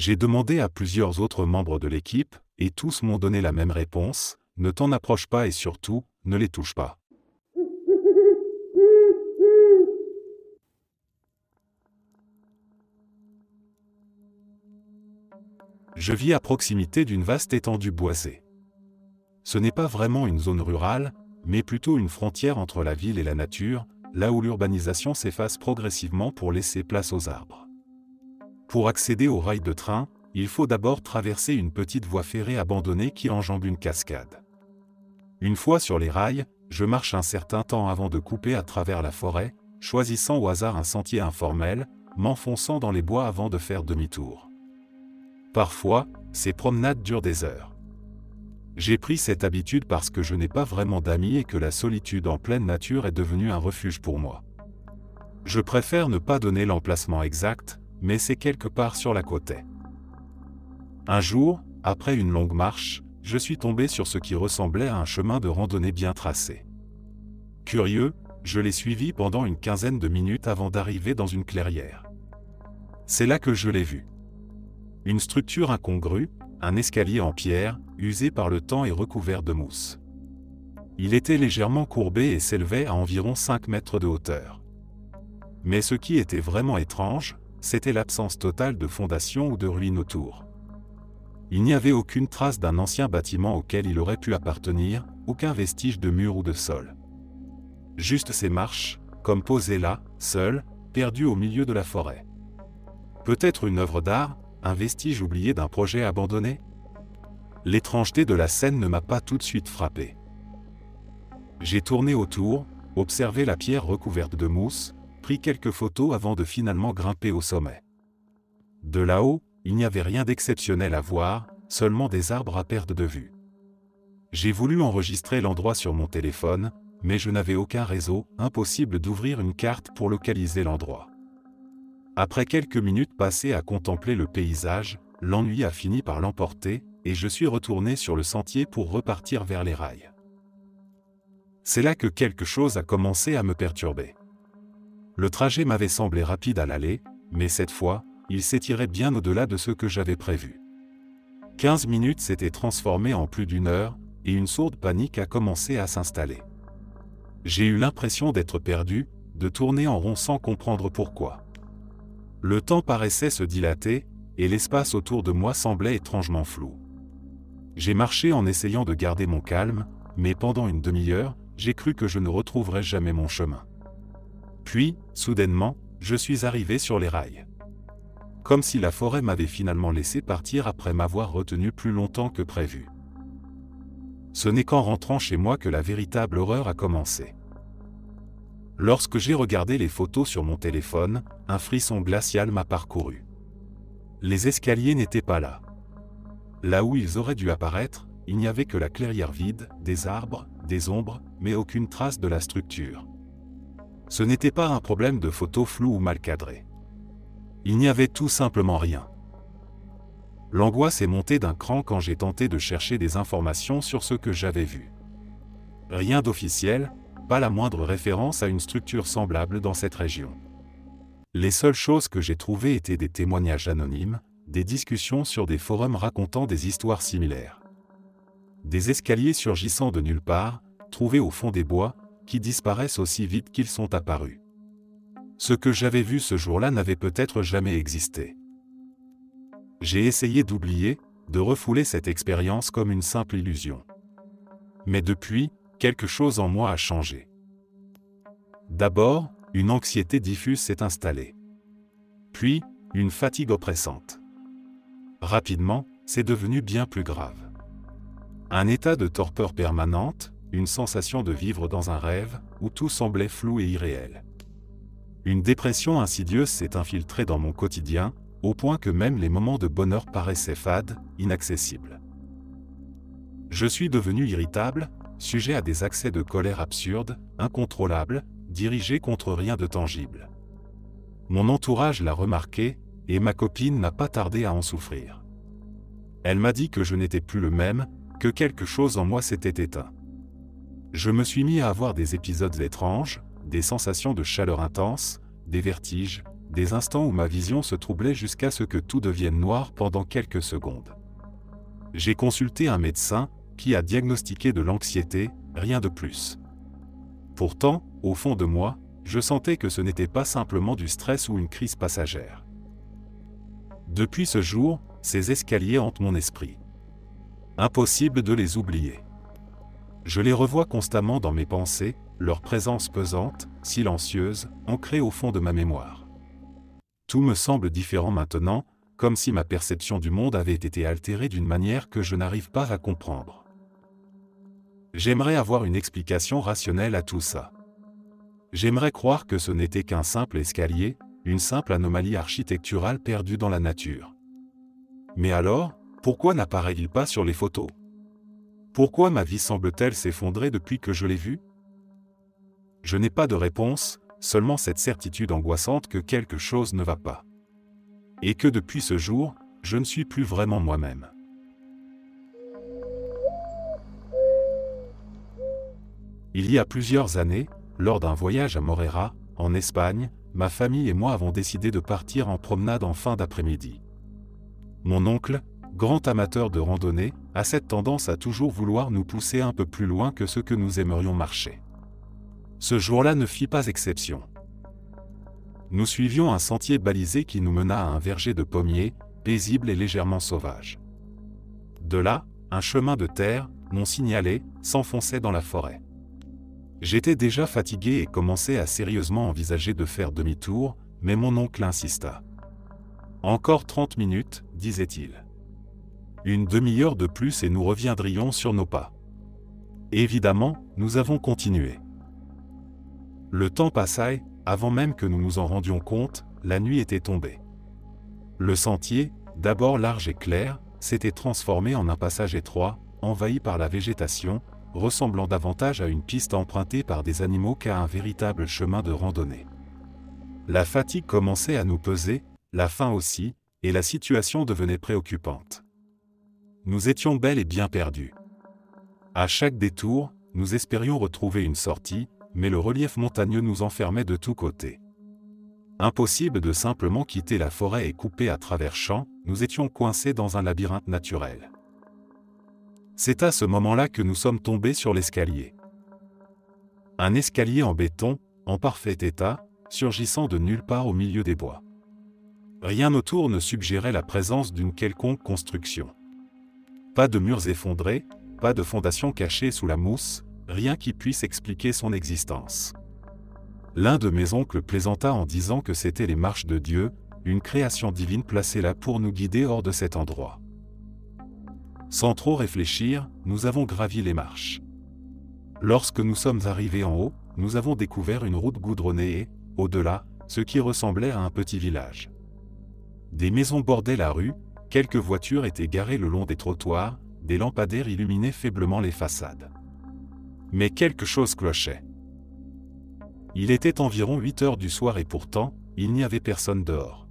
J'ai demandé à plusieurs autres membres de l'équipe, et tous m'ont donné la même réponse: ne t'en approche pas et surtout, ne les touche pas. Je vis à proximité d'une vaste étendue boisée. Ce n'est pas vraiment une zone rurale, mais plutôt une frontière entre la ville et la nature, là où l'urbanisation s'efface progressivement pour laisser place aux arbres. Pour accéder au rail de train, il faut d'abord traverser une petite voie ferrée abandonnée qui enjambe une cascade. Une fois sur les rails, je marche un certain temps avant de couper à travers la forêt, choisissant au hasard un sentier informel, m'enfonçant dans les bois avant de faire demi-tour. Parfois, ces promenades durent des heures. J'ai pris cette habitude parce que je n'ai pas vraiment d'amis et que la solitude en pleine nature est devenue un refuge pour moi. Je préfère ne pas donner l'emplacement exact, mais c'est quelque part sur la côte. Un jour, après une longue marche, je suis tombé sur ce qui ressemblait à un chemin de randonnée bien tracé. Curieux, je l'ai suivi pendant une quinzaine de minutes avant d'arriver dans une clairière. C'est là que je l'ai vu. Une structure incongrue, un escalier en pierre, usé par le temps et recouvert de mousse. Il était légèrement courbé et s'élevait à environ 5 mètres de hauteur. Mais ce qui était vraiment étrange, c'était l'absence totale de fondation ou de ruines autour. Il n'y avait aucune trace d'un ancien bâtiment auquel il aurait pu appartenir, aucun vestige de mur ou de sol. Juste ces marches, comme posées là, seules, perdues au milieu de la forêt. Peut-être une œuvre d'art, un vestige oublié d'un projet abandonné? L'étrangeté de la scène ne m'a pas tout de suite frappé. J'ai tourné autour, observé la pierre recouverte de mousse, pris quelques photos avant de finalement grimper au sommet. De là-haut, il n'y avait rien d'exceptionnel à voir, seulement des arbres à perte de vue. J'ai voulu enregistrer l'endroit sur mon téléphone, mais je n'avais aucun réseau, impossible d'ouvrir une carte pour localiser l'endroit. Après quelques minutes passées à contempler le paysage, l'ennui a fini par l'emporter, et je suis retourné sur le sentier pour repartir vers les rails. C'est là que quelque chose a commencé à me perturber. Le trajet m'avait semblé rapide à l'aller, mais cette fois, il s'étirait bien au-delà de ce que j'avais prévu. 15 minutes s'étaient transformées en plus d'une heure, et une sourde panique a commencé à s'installer. J'ai eu l'impression d'être perdu, de tourner en rond sans comprendre pourquoi. Le temps paraissait se dilater, et l'espace autour de moi semblait étrangement flou. J'ai marché en essayant de garder mon calme, mais pendant une demi-heure, j'ai cru que je ne retrouverais jamais mon chemin. Puis, soudainement, je suis arrivé sur les rails. Comme si la forêt m'avait finalement laissé partir après m'avoir retenu plus longtemps que prévu. Ce n'est qu'en rentrant chez moi que la véritable horreur a commencé. Lorsque j'ai regardé les photos sur mon téléphone, un frisson glacial m'a parcouru. Les escaliers n'étaient pas là. Là où ils auraient dû apparaître, il n'y avait que la clairière vide, des arbres, des ombres, mais aucune trace de la structure. Ce n'était pas un problème de photos floues ou mal cadrées. Il n'y avait tout simplement rien. L'angoisse est montée d'un cran quand j'ai tenté de chercher des informations sur ce que j'avais vu. Rien d'officiel, pas la moindre référence à une structure semblable dans cette région. Les seules choses que j'ai trouvées étaient des témoignages anonymes, des discussions sur des forums racontant des histoires similaires. Des escaliers surgissant de nulle part, trouvés au fond des bois, qui disparaissent aussi vite qu'ils sont apparus. Ce que j'avais vu ce jour-là n'avait peut-être jamais existé. J'ai essayé d'oublier, de refouler cette expérience comme une simple illusion. Mais depuis, quelque chose en moi a changé. D'abord, une anxiété diffuse s'est installée. Puis, une fatigue oppressante. Rapidement, c'est devenu bien plus grave. Un état de torpeur permanente, une sensation de vivre dans un rêve, où tout semblait flou et irréel. Une dépression insidieuse s'est infiltrée dans mon quotidien, au point que même les moments de bonheur paraissaient fades, inaccessibles. Je suis devenu irritable, sujet à des accès de colère absurdes, incontrôlables, dirigés contre rien de tangible. Mon entourage l'a remarqué, et ma copine n'a pas tardé à en souffrir. Elle m'a dit que je n'étais plus le même, que quelque chose en moi s'était éteint. Je me suis mis à avoir des épisodes étranges, des sensations de chaleur intense, des vertiges, des instants où ma vision se troublait jusqu'à ce que tout devienne noir pendant quelques secondes. J'ai consulté un médecin, qui a diagnostiqué de l'anxiété, rien de plus. Pourtant, au fond de moi, je sentais que ce n'était pas simplement du stress ou une crise passagère. Depuis ce jour, ces escaliers hantent mon esprit. Impossible de les oublier. Je les revois constamment dans mes pensées, leur présence pesante, silencieuse, ancrée au fond de ma mémoire. Tout me semble différent maintenant, comme si ma perception du monde avait été altérée d'une manière que je n'arrive pas à comprendre. J'aimerais avoir une explication rationnelle à tout ça. J'aimerais croire que ce n'était qu'un simple escalier, une simple anomalie architecturale perdue dans la nature. Mais alors, pourquoi n'apparaît-il pas sur les photos? Pourquoi ma vie semble-t-elle s'effondrer depuis que je l'ai vu? Je n'ai pas de réponse, seulement cette certitude angoissante que quelque chose ne va pas. Et que depuis ce jour, je ne suis plus vraiment moi-même. Il y a plusieurs années, lors d'un voyage à Morera, en Espagne, ma famille et moi avons décidé de partir en promenade en fin d'après-midi. Mon oncle, grand amateur de randonnée, a cette tendance à toujours vouloir nous pousser un peu plus loin que ce que nous aimerions marcher. Ce jour-là ne fit pas exception. Nous suivions un sentier balisé qui nous mena à un verger de pommiers, paisible et légèrement sauvage. De là, un chemin de terre, non signalé, s'enfonçait dans la forêt. J'étais déjà fatigué et commençais à sérieusement envisager de faire demi-tour, mais mon oncle insista. « Encore 30 minutes, disait-il. Une demi-heure de plus et nous reviendrions sur nos pas. » Évidemment, nous avons continué. Le temps passa et, avant même que nous nous en rendions compte, la nuit était tombée. Le sentier, d'abord large et clair, s'était transformé en un passage étroit, envahi par la végétation, ressemblant davantage à une piste empruntée par des animaux qu'à un véritable chemin de randonnée. La fatigue commençait à nous peser, la faim aussi, et la situation devenait préoccupante. Nous étions bel et bien perdus. À chaque détour, nous espérions retrouver une sortie, mais le relief montagneux nous enfermait de tous côtés. Impossible de simplement quitter la forêt et couper à travers champs, nous étions coincés dans un labyrinthe naturel. C'est à ce moment-là que nous sommes tombés sur l'escalier. Un escalier en béton, en parfait état, surgissant de nulle part au milieu des bois. Rien autour ne suggérait la présence d'une quelconque construction. Pas de murs effondrés, pas de fondation cachée sous la mousse, rien qui puisse expliquer son existence. L'un de mes oncles plaisanta en disant que c'étaient les marches de Dieu, une création divine placée là pour nous guider hors de cet endroit. Sans trop réfléchir, nous avons gravi les marches. Lorsque nous sommes arrivés en haut, nous avons découvert une route goudronnée et, au-delà, ce qui ressemblait à un petit village. Des maisons bordaient la rue, quelques voitures étaient garées le long des trottoirs, des lampadaires illuminaient faiblement les façades. Mais quelque chose clochait. Il était environ 8 heures du soir et pourtant, il n'y avait personne dehors.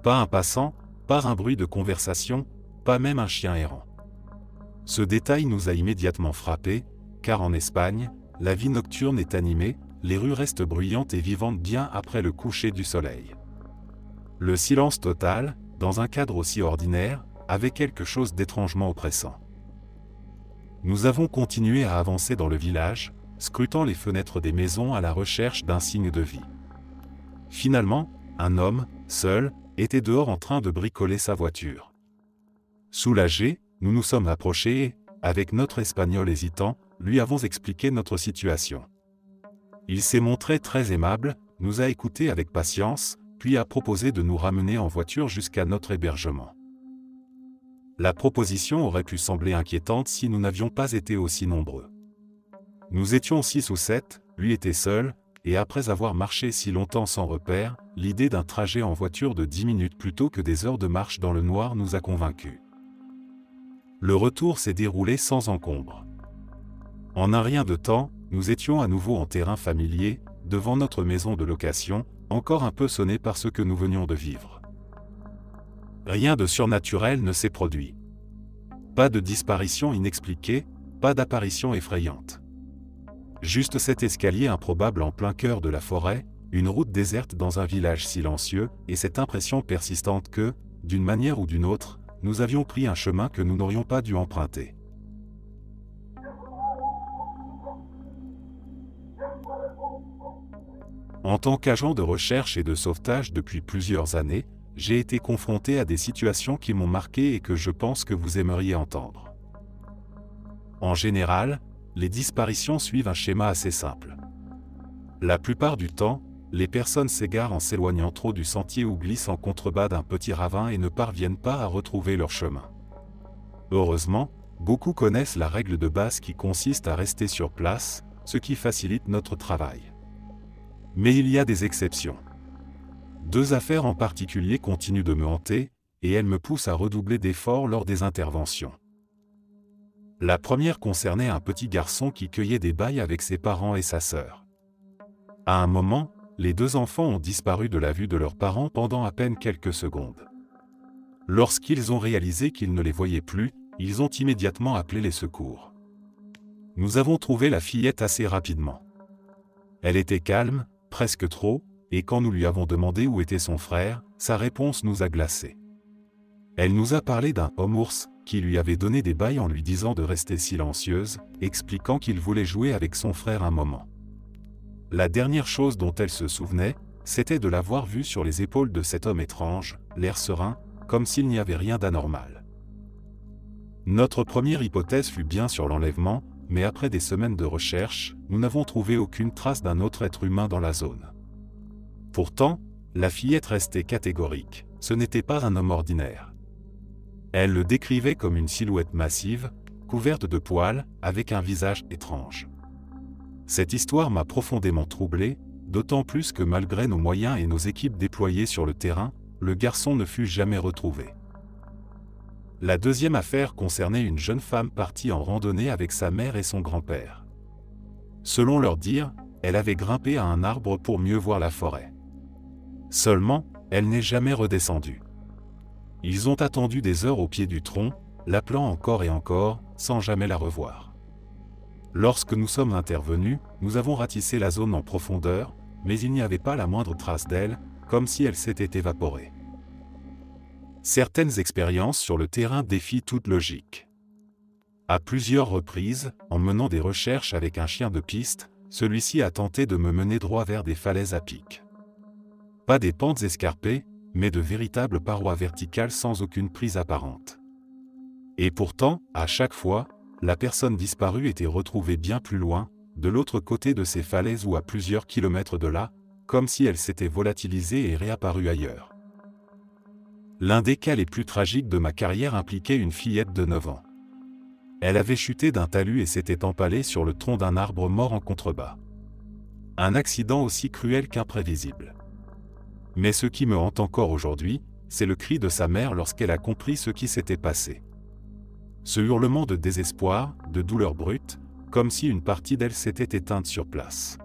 Pas un passant, pas un bruit de conversation, pas même un chien errant. Ce détail nous a immédiatement frappés, car en Espagne, la vie nocturne est animée, les rues restent bruyantes et vivantes bien après le coucher du soleil. Le silence total, dans un cadre aussi ordinaire, avait quelque chose d'étrangement oppressant. Nous avons continué à avancer dans le village, scrutant les fenêtres des maisons à la recherche d'un signe de vie. Finalement, un homme, seul, était dehors en train de bricoler sa voiture. Soulagés, nous nous sommes approchés et, avec notre espagnol hésitant, lui avons expliqué notre situation. Il s'est montré très aimable, nous a écoutés avec patience, puis a proposé de nous ramener en voiture jusqu'à notre hébergement. La proposition aurait pu sembler inquiétante si nous n'avions pas été aussi nombreux. Nous étions 6 ou 7, lui était seul, et après avoir marché si longtemps sans repère, l'idée d'un trajet en voiture de 10 minutes plutôt que des heures de marche dans le noir nous a convaincus. Le retour s'est déroulé sans encombre. En un rien de temps, nous étions à nouveau en terrain familier, devant notre maison de location, encore un peu sonnée par ce que nous venions de vivre. Rien de surnaturel ne s'est produit. Pas de disparition inexpliquée, pas d'apparition effrayante. Juste cet escalier improbable en plein cœur de la forêt, une route déserte dans un village silencieux, et cette impression persistante que, d'une manière ou d'une autre, nous avions pris un chemin que nous n'aurions pas dû emprunter. En tant qu'agent de recherche et de sauvetage depuis plusieurs années, j'ai été confronté à des situations qui m'ont marqué et que je pense que vous aimeriez entendre. En général, les disparitions suivent un schéma assez simple. La plupart du temps, les personnes s'égarent en s'éloignant trop du sentier ou glissent en contrebas d'un petit ravin et ne parviennent pas à retrouver leur chemin. Heureusement, beaucoup connaissent la règle de base qui consiste à rester sur place, ce qui facilite notre travail. Mais il y a des exceptions. Deux affaires en particulier continuent de me hanter, et elles me poussent à redoubler d'efforts lors des interventions. La première concernait un petit garçon qui cueillait des bailles avec ses parents et sa sœur. À un moment, les deux enfants ont disparu de la vue de leurs parents pendant à peine quelques secondes. Lorsqu'ils ont réalisé qu'ils ne les voyaient plus, ils ont immédiatement appelé les secours. Nous avons trouvé la fillette assez rapidement. Elle était calme, presque trop, et quand nous lui avons demandé où était son frère, sa réponse nous a glacés. Elle nous a parlé d'un homme-ours qui lui avait donné des bailles en lui disant de rester silencieuse, expliquant qu'il voulait jouer avec son frère un moment. La dernière chose dont elle se souvenait, c'était de l'avoir vu sur les épaules de cet homme étrange, l'air serein, comme s'il n'y avait rien d'anormal. Notre première hypothèse fut bien sur l'enlèvement, mais après des semaines de recherche, nous n'avons trouvé aucune trace d'un autre être humain dans la zone. Pourtant, la fillette restait catégorique, ce n'était pas un homme ordinaire. Elle le décrivait comme une silhouette massive, couverte de poils, avec un visage étrange. Cette histoire m'a profondément troublé, d'autant plus que malgré nos moyens et nos équipes déployées sur le terrain, le garçon ne fut jamais retrouvé. La deuxième affaire concernait une jeune femme partie en randonnée avec sa mère et son grand-père. Selon leur dire, elle avait grimpé à un arbre pour mieux voir la forêt. Seulement, elle n'est jamais redescendue. Ils ont attendu des heures au pied du tronc, l'appelant encore et encore, sans jamais la revoir. Lorsque nous sommes intervenus, nous avons ratissé la zone en profondeur, mais il n'y avait pas la moindre trace d'elle, comme si elle s'était évaporée. Certaines expériences sur le terrain défient toute logique. À plusieurs reprises, en menant des recherches avec un chien de piste, celui-ci a tenté de me mener droit vers des falaises à pic. Pas des pentes escarpées, mais de véritables parois verticales sans aucune prise apparente. Et pourtant, à chaque fois, la personne disparue était retrouvée bien plus loin, de l'autre côté de ces falaises ou à plusieurs kilomètres de là, comme si elle s'était volatilisée et réapparue ailleurs. L'un des cas les plus tragiques de ma carrière impliquait une fillette de 9 ans. Elle avait chuté d'un talus et s'était empalée sur le tronc d'un arbre mort en contrebas. Un accident aussi cruel qu'imprévisible. Mais ce qui me hante encore aujourd'hui, c'est le cri de sa mère lorsqu'elle a compris ce qui s'était passé. Ce hurlement de désespoir, de douleur brute, comme si une partie d'elle s'était éteinte sur place.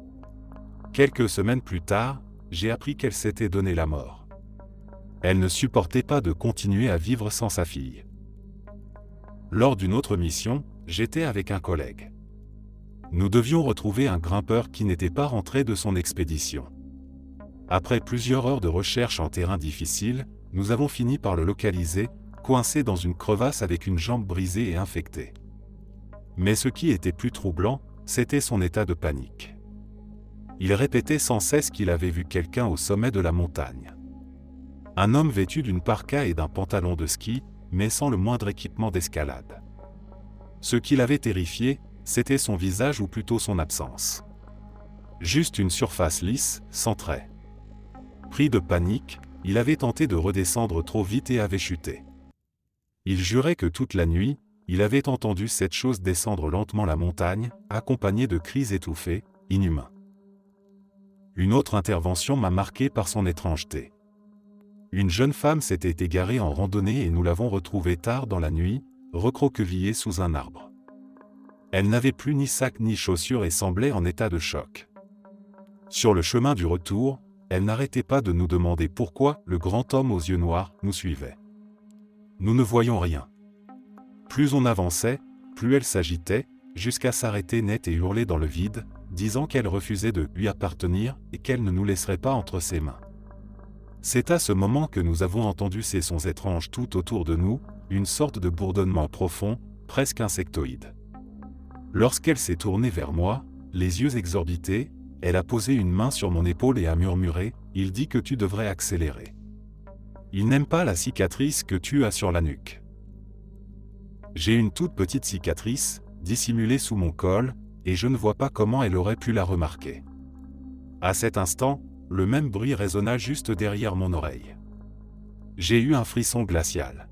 Quelques semaines plus tard, j'ai appris qu'elle s'était donné la mort. Elle ne supportait pas de continuer à vivre sans sa fille. Lors d'une autre mission, j'étais avec un collègue. Nous devions retrouver un grimpeur qui n'était pas rentré de son expédition. Après plusieurs heures de recherche en terrain difficile, nous avons fini par le localiser, coincé dans une crevasse avec une jambe brisée et infectée. Mais ce qui était plus troublant, c'était son état de panique. Il répétait sans cesse qu'il avait vu quelqu'un au sommet de la montagne. Un homme vêtu d'une parka et d'un pantalon de ski, mais sans le moindre équipement d'escalade. Ce qui l'avait terrifié, c'était son visage ou plutôt son absence. Juste une surface lisse, sans traits. Pris de panique, il avait tenté de redescendre trop vite et avait chuté. Il jurait que toute la nuit, il avait entendu cette chose descendre lentement la montagne, accompagnée de cris étouffés, inhumains. Une autre intervention m'a marqué par son étrangeté. Une jeune femme s'était égarée en randonnée et nous l'avons retrouvée tard dans la nuit, recroquevillée sous un arbre. Elle n'avait plus ni sac ni chaussures et semblait en état de choc. Sur le chemin du retour, elle n'arrêtait pas de nous demander pourquoi le grand homme aux yeux noirs nous suivait. Nous ne voyions rien. Plus on avançait, plus elle s'agitait, jusqu'à s'arrêter net et hurler dans le vide, disant qu'elle refusait de lui appartenir et qu'elle ne nous laisserait pas entre ses mains. C'est à ce moment que nous avons entendu ces sons étranges tout autour de nous, une sorte de bourdonnement profond, presque insectoïde. Lorsqu'elle s'est tournée vers moi, les yeux exorbités, elle a posé une main sur mon épaule et a murmuré « Il dit que tu devrais accélérer. Il n'aime pas la cicatrice que tu as sur la nuque. » J'ai une toute petite cicatrice, dissimulée sous mon col, et je ne vois pas comment elle aurait pu la remarquer. À cet instant, le même bruit résonna juste derrière mon oreille. J'ai eu un frisson glacial.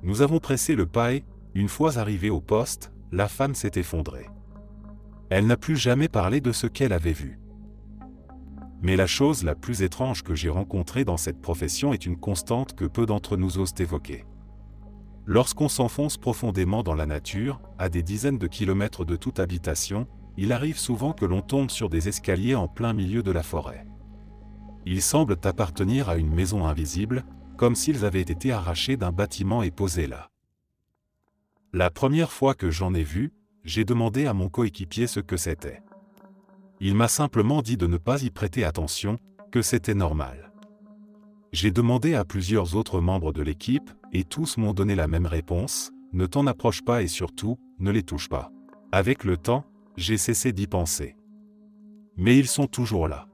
Nous avons pressé le pas et, une fois arrivés au poste, la femme s'est effondrée. Elle n'a plus jamais parlé de ce qu'elle avait vu. Mais la chose la plus étrange que j'ai rencontrée dans cette profession est une constante que peu d'entre nous osent évoquer. Lorsqu'on s'enfonce profondément dans la nature, à des dizaines de kilomètres de toute habitation, il arrive souvent que l'on tombe sur des escaliers en plein milieu de la forêt. Ils semblent appartenir à une maison invisible, comme s'ils avaient été arrachés d'un bâtiment et posés là. La première fois que j'en ai vu, j'ai demandé à mon coéquipier ce que c'était. Il m'a simplement dit de ne pas y prêter attention, que c'était normal. J'ai demandé à plusieurs autres membres de l'équipe, et tous m'ont donné la même réponse, ne t'en approche pas et surtout, ne les touche pas. Avec le temps, j'ai cessé d'y penser. Mais ils sont toujours là.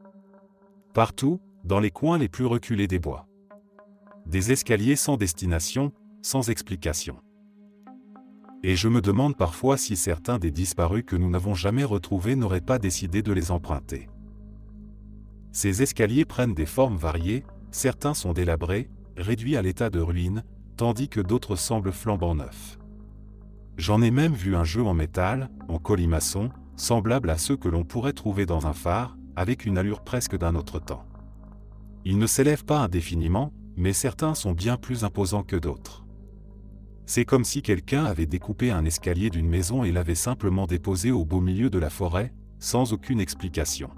Partout, dans les coins les plus reculés des bois. Des escaliers sans destination, sans explication. Et je me demande parfois si certains des disparus que nous n'avons jamais retrouvés n'auraient pas décidé de les emprunter. Ces escaliers prennent des formes variées, certains sont délabrés, réduits à l'état de ruine, tandis que d'autres semblent flambant neufs. J'en ai même vu un jeu en métal, en colimaçon, semblable à ceux que l'on pourrait trouver dans un phare, avec une allure presque d'un autre temps. Ils ne s'élèvent pas indéfiniment, mais certains sont bien plus imposants que d'autres. C'est comme si quelqu'un avait découpé un escalier d'une maison et l'avait simplement déposé au beau milieu de la forêt, sans aucune explication.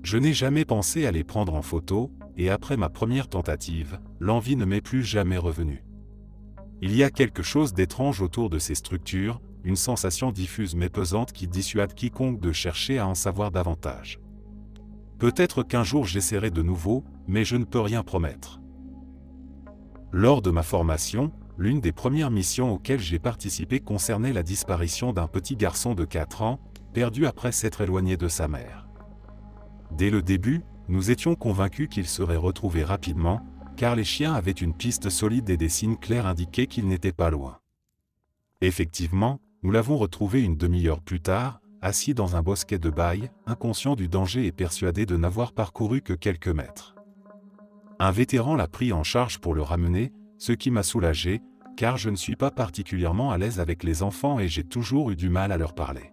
Je n'ai jamais pensé à les prendre en photo, et après ma première tentative, l'envie ne m'est plus jamais revenue. Il y a quelque chose d'étrange autour de ces structures, une sensation diffuse mais pesante qui dissuade quiconque de chercher à en savoir davantage. Peut-être qu'un jour j'essaierai de nouveau, mais je ne peux rien promettre. Lors de ma formation, l'une des premières missions auxquelles j'ai participé concernait la disparition d'un petit garçon de 4 ans, perdu après s'être éloigné de sa mère. Dès le début, nous étions convaincus qu'il serait retrouvé rapidement, car les chiens avaient une piste solide et des signes clairs indiquaient qu'il n'était pas loin. Effectivement, nous l'avons retrouvé une demi-heure plus tard, assis dans un bosquet de baille, inconscient du danger et persuadé de n'avoir parcouru que quelques mètres. Un vétéran l'a pris en charge pour le ramener, ce qui m'a soulagé, car je ne suis pas particulièrement à l'aise avec les enfants et j'ai toujours eu du mal à leur parler.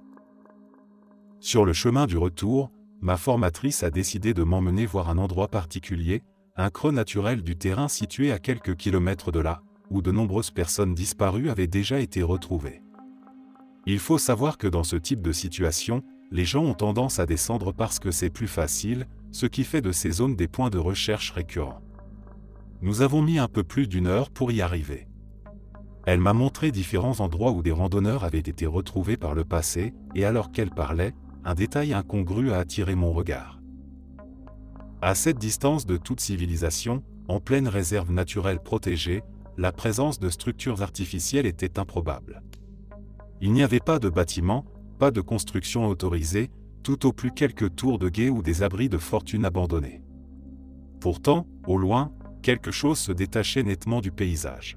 Sur le chemin du retour, ma formatrice a décidé de m'emmener voir un endroit particulier, un creux naturel du terrain situé à quelques kilomètres de là, où de nombreuses personnes disparues avaient déjà été retrouvées. Il faut savoir que dans ce type de situation, les gens ont tendance à descendre parce que c'est plus facile, ce qui fait de ces zones des points de recherche récurrents. Nous avons mis un peu plus d'1 heure pour y arriver. Elle m'a montré différents endroits où des randonneurs avaient été retrouvés par le passé, et alors qu'elle parlait, un détail incongru a attiré mon regard. À cette distance de toute civilisation, en pleine réserve naturelle protégée, la présence de structures artificielles était improbable. Il n'y avait pas de bâtiments, pas de construction autorisée, tout au plus quelques tours de guet ou des abris de fortune abandonnés. Pourtant, au loin, quelque chose se détachait nettement du paysage.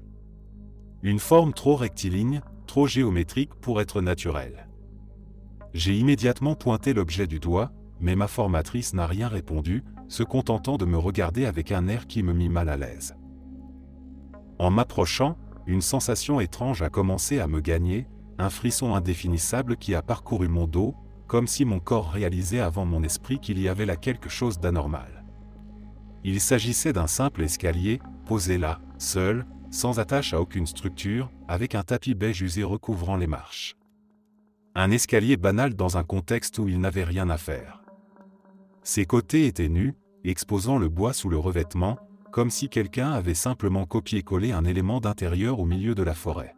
Une forme trop rectiligne, trop géométrique pour être naturelle. J'ai immédiatement pointé l'objet du doigt, mais ma formatrice n'a rien répondu, se contentant de me regarder avec un air qui me mit mal à l'aise. En m'approchant, une sensation étrange a commencé à me gagner, un frisson indéfinissable qui a parcouru mon dos, comme si mon corps réalisait avant mon esprit qu'il y avait là quelque chose d'anormal. Il s'agissait d'un simple escalier, posé là, seul, sans attache à aucune structure, avec un tapis beige usé recouvrant les marches. Un escalier banal dans un contexte où il n'avait rien à faire. Ses côtés étaient nus, exposant le bois sous le revêtement, comme si quelqu'un avait simplement copié-collé un élément d'intérieur au milieu de la forêt.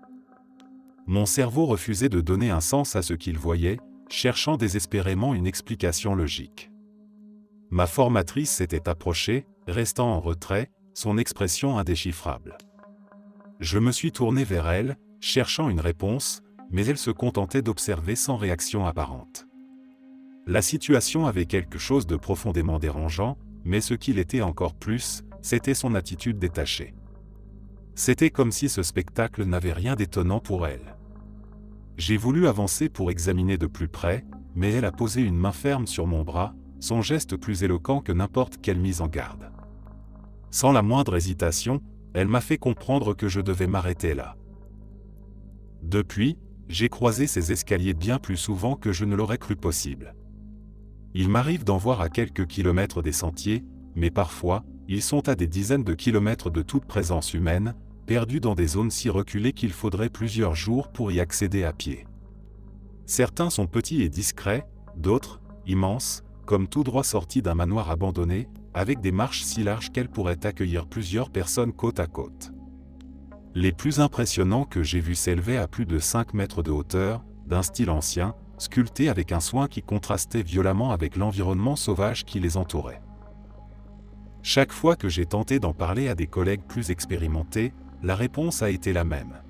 Mon cerveau refusait de donner un sens à ce qu'il voyait, cherchant désespérément une explication logique. Ma formatrice s'était approchée, restant en retrait, son expression indéchiffrable. Je me suis tourné vers elle, cherchant une réponse, mais elle se contentait d'observer sans réaction apparente. La situation avait quelque chose de profondément dérangeant, mais ce qui l'était encore plus, c'était son attitude détachée. C'était comme si ce spectacle n'avait rien d'étonnant pour elle. J'ai voulu avancer pour examiner de plus près, mais elle a posé une main ferme sur mon bras, son geste plus éloquent que n'importe quelle mise en garde. Sans la moindre hésitation, elle m'a fait comprendre que je devais m'arrêter là. Depuis, j'ai croisé ces escaliers bien plus souvent que je ne l'aurais cru possible. Il m'arrive d'en voir à quelques kilomètres des sentiers, mais parfois, ils sont à des dizaines de kilomètres de toute présence humaine, perdus dans des zones si reculées qu'il faudrait plusieurs jours pour y accéder à pied. Certains sont petits et discrets, d'autres, immenses, comme tout droit sortis d'un manoir abandonné, avec des marches si larges qu'elles pourraient accueillir plusieurs personnes côte à côte. Les plus impressionnants que j'ai vus s'élevaient à plus de 5 mètres de hauteur, d'un style ancien, sculptés avec un soin qui contrastait violemment avec l'environnement sauvage qui les entourait. Chaque fois que j'ai tenté d'en parler à des collègues plus expérimentés, la réponse a été la même.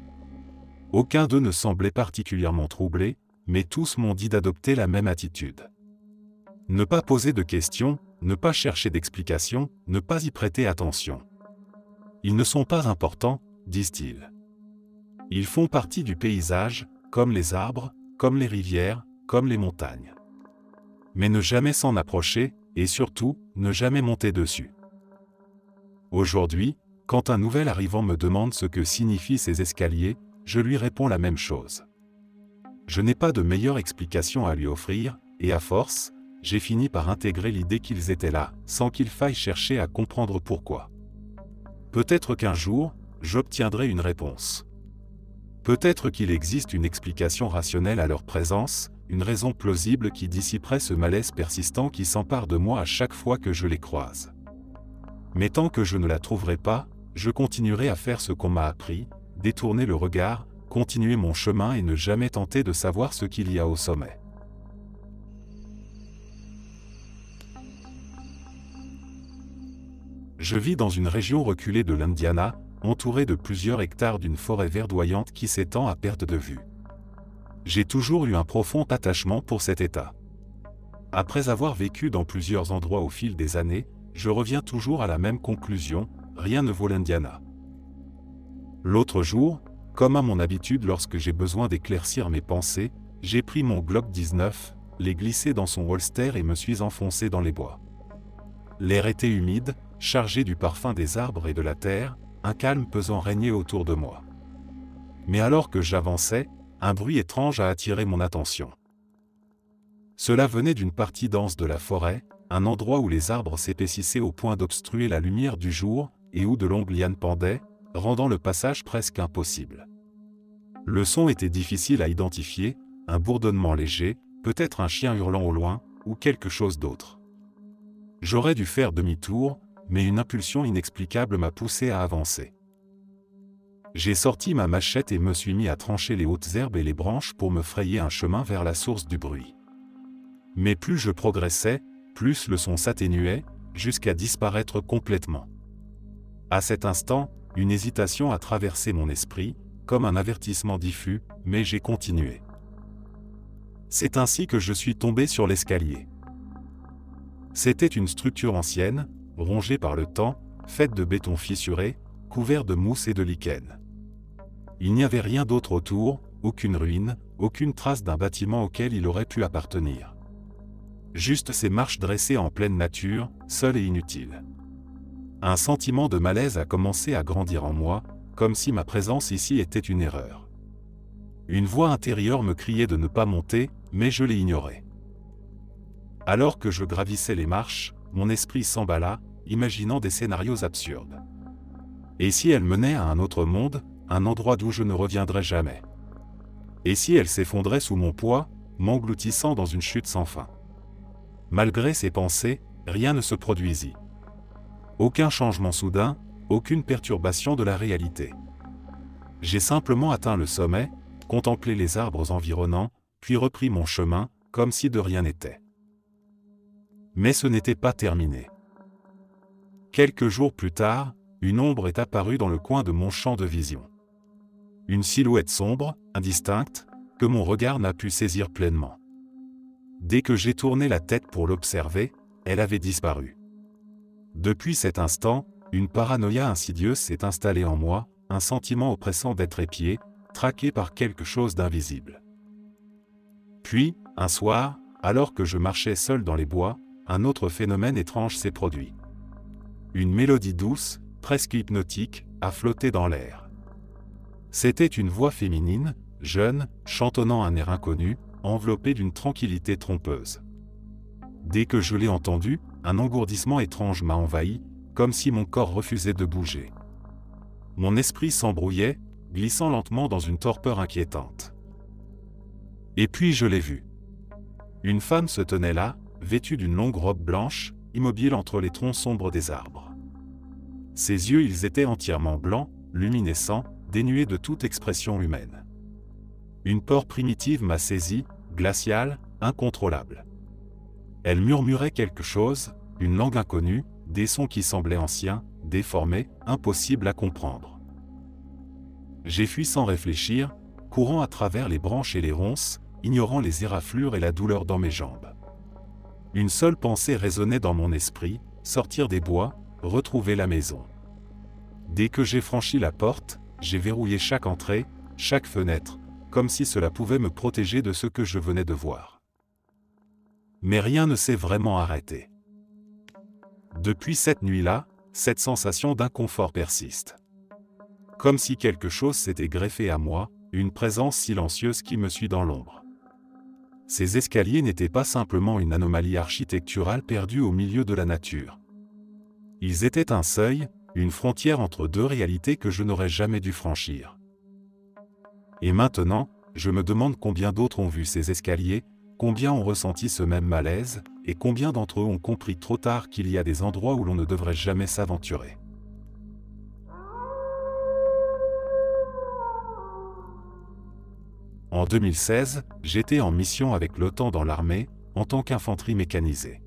Aucun d'eux ne semblait particulièrement troublé, mais tous m'ont dit d'adopter la même attitude. Ne pas poser de questions, ne pas chercher d'explications, ne pas y prêter attention. Ils ne sont pas importants, disent-ils. Ils font partie du paysage, comme les arbres, comme les rivières, comme les montagnes. Mais ne jamais s'en approcher, et surtout, ne jamais monter dessus. Aujourd'hui, quand un nouvel arrivant me demande ce que signifient ces escaliers, je lui réponds la même chose. Je n'ai pas de meilleure explication à lui offrir, et à force, j'ai fini par intégrer l'idée qu'ils étaient là, sans qu'il faille chercher à comprendre pourquoi. Peut-être qu'un jour, j'obtiendrai une réponse. Peut-être qu'il existe une explication rationnelle à leur présence, une raison plausible qui dissiperait ce malaise persistant qui s'empare de moi à chaque fois que je les croise. Mais tant que je ne la trouverai pas, je continuerai à faire ce qu'on m'a appris, détourner le regard, continuer mon chemin et ne jamais tenter de savoir ce qu'il y a au sommet. Je vis dans une région reculée de l'Indiana, entouré de plusieurs hectares d'une forêt verdoyante qui s'étend à perte de vue. J'ai toujours eu un profond attachement pour cet état. Après avoir vécu dans plusieurs endroits au fil des années, je reviens toujours à la même conclusion, rien ne vaut l'Indiana. L'autre jour, comme à mon habitude lorsque j'ai besoin d'éclaircir mes pensées, j'ai pris mon Glock 19, l'ai glissé dans son holster et me suis enfoncé dans les bois. L'air était humide, chargé du parfum des arbres et de la terre, un calme pesant régnait autour de moi. Mais alors que j'avançais, un bruit étrange a attiré mon attention. Cela venait d'une partie dense de la forêt, un endroit où les arbres s'épaississaient au point d'obstruer la lumière du jour, et où de longues lianes pendaient, rendant le passage presque impossible. Le son était difficile à identifier, un bourdonnement léger, peut-être un chien hurlant au loin, ou quelque chose d'autre. J'aurais dû faire demi-tour, mais une impulsion inexplicable m'a poussé à avancer. J'ai sorti ma machette et me suis mis à trancher les hautes herbes et les branches pour me frayer un chemin vers la source du bruit. Mais plus je progressais, plus le son s'atténuait, jusqu'à disparaître complètement. À cet instant, une hésitation a traversé mon esprit, comme un avertissement diffus, mais j'ai continué. C'est ainsi que je suis tombé sur l'escalier. C'était une structure ancienne, rongée par le temps, faite de béton fissuré, couvert de mousse et de lichen. Il n'y avait rien d'autre autour, aucune ruine, aucune trace d'un bâtiment auquel il aurait pu appartenir. Juste ces marches dressées en pleine nature, seules et inutiles. Un sentiment de malaise a commencé à grandir en moi, comme si ma présence ici était une erreur. Une voix intérieure me criait de ne pas monter, mais je l'ai ignorée. Alors que je gravissais les marches, mon esprit s'emballa, imaginant des scénarios absurdes. Et si elle menait à un autre monde, un endroit d'où je ne reviendrais jamais? Et si elle s'effondrait sous mon poids, m'engloutissant dans une chute sans fin? Malgré ces pensées, rien ne se produisit. Aucun changement soudain, aucune perturbation de la réalité. J'ai simplement atteint le sommet, contemplé les arbres environnants, puis repris mon chemin, comme si de rien n'était. Mais ce n'était pas terminé. Quelques jours plus tard, une ombre est apparue dans le coin de mon champ de vision. Une silhouette sombre, indistincte, que mon regard n'a pu saisir pleinement. Dès que j'ai tourné la tête pour l'observer, elle avait disparu. Depuis cet instant, une paranoïa insidieuse s'est installée en moi, un sentiment oppressant d'être épié, traqué par quelque chose d'invisible. Puis, un soir, alors que je marchais seul dans les bois, un autre phénomène étrange s'est produit. Une mélodie douce, presque hypnotique, a flotté dans l'air. C'était une voix féminine, jeune, chantonnant un air inconnu, enveloppée d'une tranquillité trompeuse. Dès que je l'ai entendue, un engourdissement étrange m'a envahi, comme si mon corps refusait de bouger. Mon esprit s'embrouillait, glissant lentement dans une torpeur inquiétante. Et puis je l'ai vue. Une femme se tenait là, vêtue d'une longue robe blanche, immobile entre les troncs sombres des arbres. Ses yeux, ils étaient entièrement blancs, luminescents, dénués de toute expression humaine. Une peur primitive m'a saisi, glaciale, incontrôlable. Elle murmurait quelque chose, une langue inconnue, des sons qui semblaient anciens, déformés, impossibles à comprendre. J'ai fui sans réfléchir, courant à travers les branches et les ronces, ignorant les éraflures et la douleur dans mes jambes. Une seule pensée résonnait dans mon esprit, sortir des bois, retrouver la maison. Dès que j'ai franchi la porte, j'ai verrouillé chaque entrée, chaque fenêtre, comme si cela pouvait me protéger de ce que je venais de voir. Mais rien ne s'est vraiment arrêté. Depuis cette nuit-là, cette sensation d'inconfort persiste. Comme si quelque chose s'était greffé à moi, une présence silencieuse qui me suit dans l'ombre. Ces escaliers n'étaient pas simplement une anomalie architecturale perdue au milieu de la nature. Ils étaient un seuil, une frontière entre deux réalités que je n'aurais jamais dû franchir. Et maintenant, je me demande combien d'autres ont vu ces escaliers, combien ont ressenti ce même malaise, et combien d'entre eux ont compris trop tard qu'il y a des endroits où l'on ne devrait jamais s'aventurer. En 2016, j'étais en mission avec l'OTAN dans l'armée, en tant qu'infanterie mécanisée.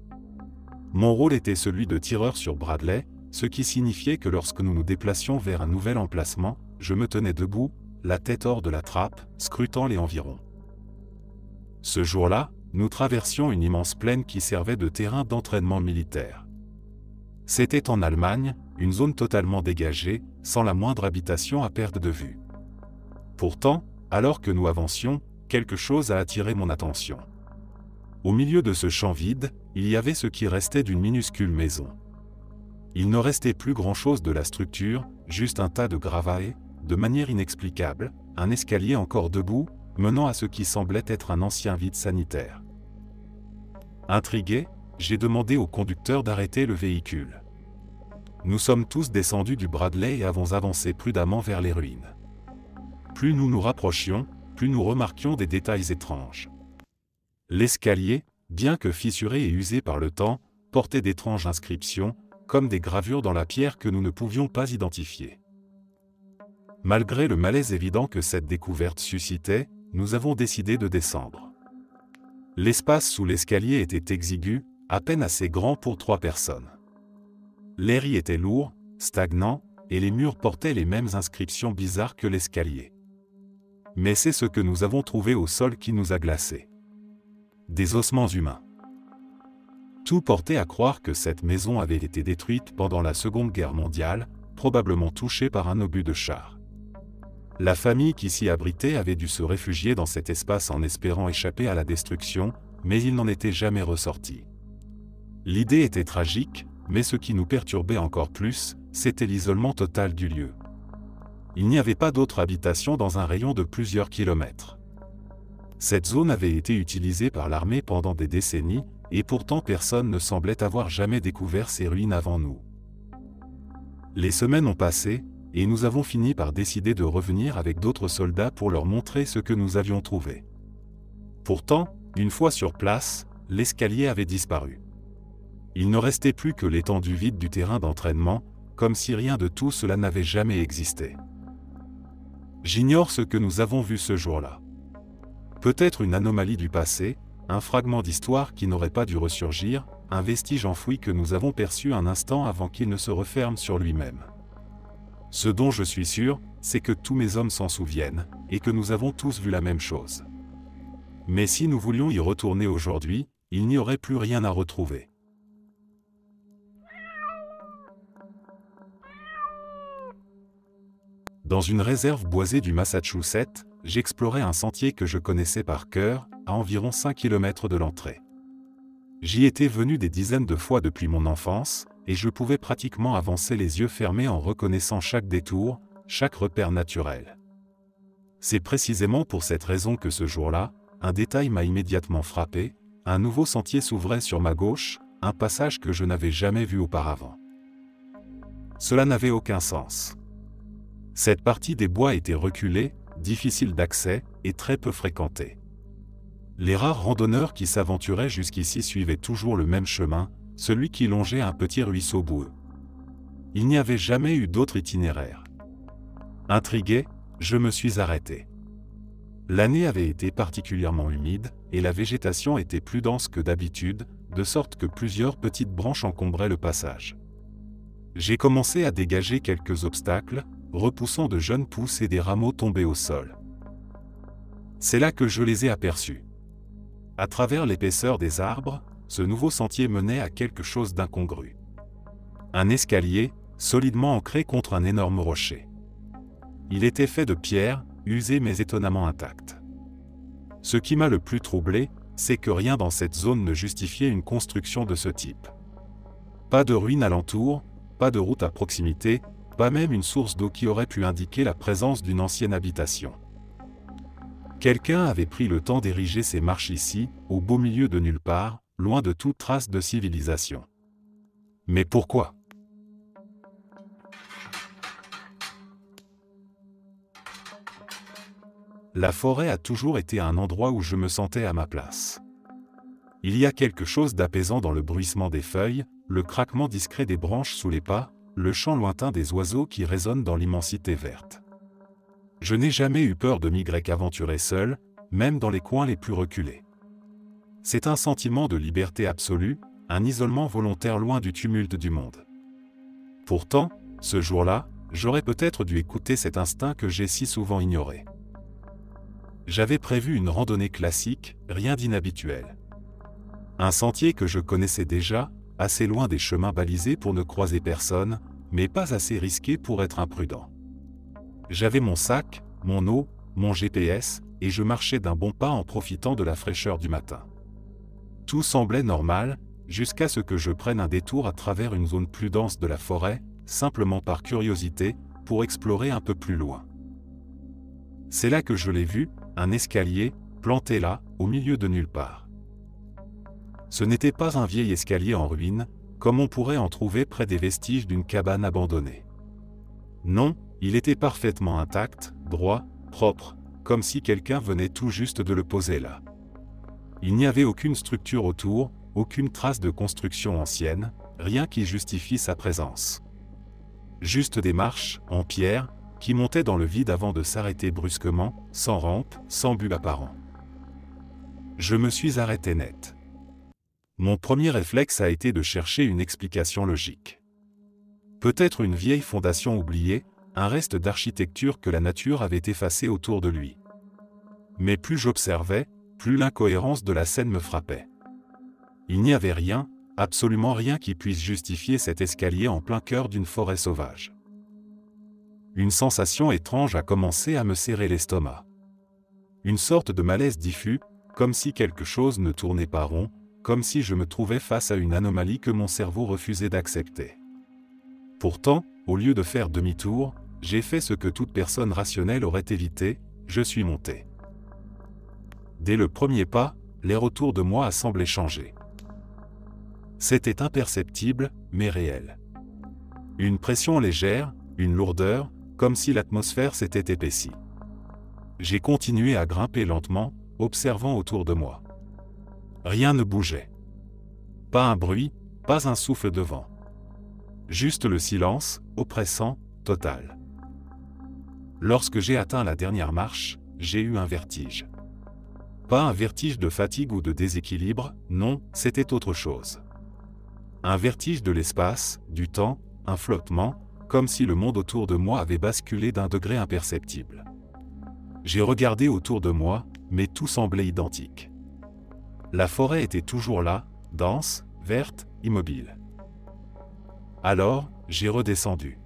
Mon rôle était celui de tireur sur Bradley, ce qui signifiait que lorsque nous nous déplacions vers un nouvel emplacement, je me tenais debout, la tête hors de la trappe, scrutant les environs. Ce jour-là, nous traversions une immense plaine qui servait de terrain d'entraînement militaire. C'était en Allemagne, une zone totalement dégagée, sans la moindre habitation à perte de vue. Pourtant, alors que nous avancions, quelque chose a attiré mon attention. Au milieu de ce champ vide, il y avait ce qui restait d'une minuscule maison. Il ne restait plus grand-chose de la structure, juste un tas de gravats et, de manière inexplicable, un escalier encore debout, menant à ce qui semblait être un ancien vide sanitaire. Intrigué, j'ai demandé au conducteur d'arrêter le véhicule. Nous sommes tous descendus du Bradley et avons avancé prudemment vers les ruines. Plus nous nous rapprochions, plus nous remarquions des détails étranges. L'escalier, bien que fissuré et usé par le temps, portait d'étranges inscriptions, comme des gravures dans la pierre que nous ne pouvions pas identifier. Malgré le malaise évident que cette découverte suscitait, nous avons décidé de descendre. L'espace sous l'escalier était exigu, à peine assez grand pour 3 personnes. L'air y était lourd, stagnant, et les murs portaient les mêmes inscriptions bizarres que l'escalier. Mais c'est ce que nous avons trouvé au sol qui nous a glacés. Des ossements humains. Tout portait à croire que cette maison avait été détruite pendant la Seconde Guerre mondiale, probablement touchée par un obus de char. La famille qui s'y abritait avait dû se réfugier dans cet espace en espérant échapper à la destruction, mais il n'en était jamais ressorti. L'idée était tragique, mais ce qui nous perturbait encore plus, c'était l'isolement total du lieu. Il n'y avait pas d'autre habitation dans un rayon de plusieurs kilomètres. Cette zone avait été utilisée par l'armée pendant des décennies, et pourtant personne ne semblait avoir jamais découvert ces ruines avant nous. Les semaines ont passé, et nous avons fini par décider de revenir avec d'autres soldats pour leur montrer ce que nous avions trouvé. Pourtant, une fois sur place, l'escalier avait disparu. Il ne restait plus que l'étendue vide du terrain d'entraînement, comme si rien de tout cela n'avait jamais existé. J'ignore ce que nous avons vu ce jour-là. Peut-être une anomalie du passé, un fragment d'histoire qui n'aurait pas dû ressurgir, un vestige enfoui que nous avons perçu un instant avant qu'il ne se referme sur lui-même. Ce dont je suis sûr, c'est que tous mes hommes s'en souviennent, et que nous avons tous vu la même chose. Mais si nous voulions y retourner aujourd'hui, il n'y aurait plus rien à retrouver. Dans une réserve boisée du Massachusetts, j'explorais un sentier que je connaissais par cœur, à environ 5 km de l'entrée. J'y étais venu des dizaines de fois depuis mon enfance, et je pouvais pratiquement avancer les yeux fermés en reconnaissant chaque détour, chaque repère naturel. C'est précisément pour cette raison que ce jour-là, un détail m'a immédiatement frappé, un nouveau sentier s'ouvrait sur ma gauche, un passage que je n'avais jamais vu auparavant. Cela n'avait aucun sens. Cette partie des bois était reculée, difficile d'accès, et très peu fréquentée. Les rares randonneurs qui s'aventuraient jusqu'ici suivaient toujours le même chemin, celui qui longeait un petit ruisseau boueux. Il n'y avait jamais eu d'autre itinéraire. Intrigué, je me suis arrêté. L'année avait été particulièrement humide, et la végétation était plus dense que d'habitude, de sorte que plusieurs petites branches encombraient le passage. J'ai commencé à dégager quelques obstacles, repoussant de jeunes pousses et des rameaux tombés au sol. C'est là que je les ai aperçus. À travers l'épaisseur des arbres, ce nouveau sentier menait à quelque chose d'incongru. Un escalier, solidement ancré contre un énorme rocher. Il était fait de pierre, usé mais étonnamment intact. Ce qui m'a le plus troublé, c'est que rien dans cette zone ne justifiait une construction de ce type. Pas de ruines alentour, pas de route à proximité, pas même une source d'eau qui aurait pu indiquer la présence d'une ancienne habitation. Quelqu'un avait pris le temps d'ériger ces marches ici, au beau milieu de nulle part, loin de toute trace de civilisation. Mais pourquoi ? La forêt a toujours été un endroit où je me sentais à ma place. Il y a quelque chose d'apaisant dans le bruissement des feuilles, le craquement discret des branches sous les pas, le chant lointain des oiseaux qui résonnent dans l'immensité verte. Je n'ai jamais eu peur de m'aventurer seul, même dans les coins les plus reculés. C'est un sentiment de liberté absolue, un isolement volontaire loin du tumulte du monde. Pourtant, ce jour-là, j'aurais peut-être dû écouter cet instinct que j'ai si souvent ignoré. J'avais prévu une randonnée classique, rien d'inhabituel. Un sentier que je connaissais déjà, assez loin des chemins balisés pour ne croiser personne, mais pas assez risqué pour être imprudent. J'avais mon sac, mon eau, mon GPS, et je marchais d'un bon pas en profitant de la fraîcheur du matin. Tout semblait normal, jusqu'à ce que je prenne un détour à travers une zone plus dense de la forêt, simplement par curiosité, pour explorer un peu plus loin. C'est là que je l'ai vu, un escalier, planté là, au milieu de nulle part. Ce n'était pas un vieil escalier en ruine, comme on pourrait en trouver près des vestiges d'une cabane abandonnée. Non, il était parfaitement intact, droit, propre, comme si quelqu'un venait tout juste de le poser là. Il n'y avait aucune structure autour, aucune trace de construction ancienne, rien qui justifie sa présence. Juste des marches, en pierre, qui montaient dans le vide avant de s'arrêter brusquement, sans rampe, sans but apparent. Je me suis arrêté net. Mon premier réflexe a été de chercher une explication logique. Peut-être une vieille fondation oubliée, un reste d'architecture que la nature avait effacé autour de lui. Mais plus j'observais, plus l'incohérence de la scène me frappait. Il n'y avait rien, absolument rien qui puisse justifier cet escalier en plein cœur d'une forêt sauvage. Une sensation étrange a commencé à me serrer l'estomac. Une sorte de malaise diffus, comme si quelque chose ne tournait pas rond, comme si je me trouvais face à une anomalie que mon cerveau refusait d'accepter. Pourtant, au lieu de faire demi-tour, j'ai fait ce que toute personne rationnelle aurait évité, je suis monté. Dès le premier pas, l'air autour de moi a semblé changer. C'était imperceptible, mais réel. Une pression légère, une lourdeur, comme si l'atmosphère s'était épaissie. J'ai continué à grimper lentement, observant autour de moi. Rien ne bougeait. Pas un bruit, pas un souffle de vent. Juste le silence, oppressant, total. Lorsque j'ai atteint la dernière marche, j'ai eu un vertige. Pas un vertige de fatigue ou de déséquilibre, non, c'était autre chose. Un vertige de l'espace, du temps, un flottement, comme si le monde autour de moi avait basculé d'un degré imperceptible. J'ai regardé autour de moi, mais tout semblait identique. La forêt était toujours là, dense, verte, immobile. Alors, j'ai redescendu.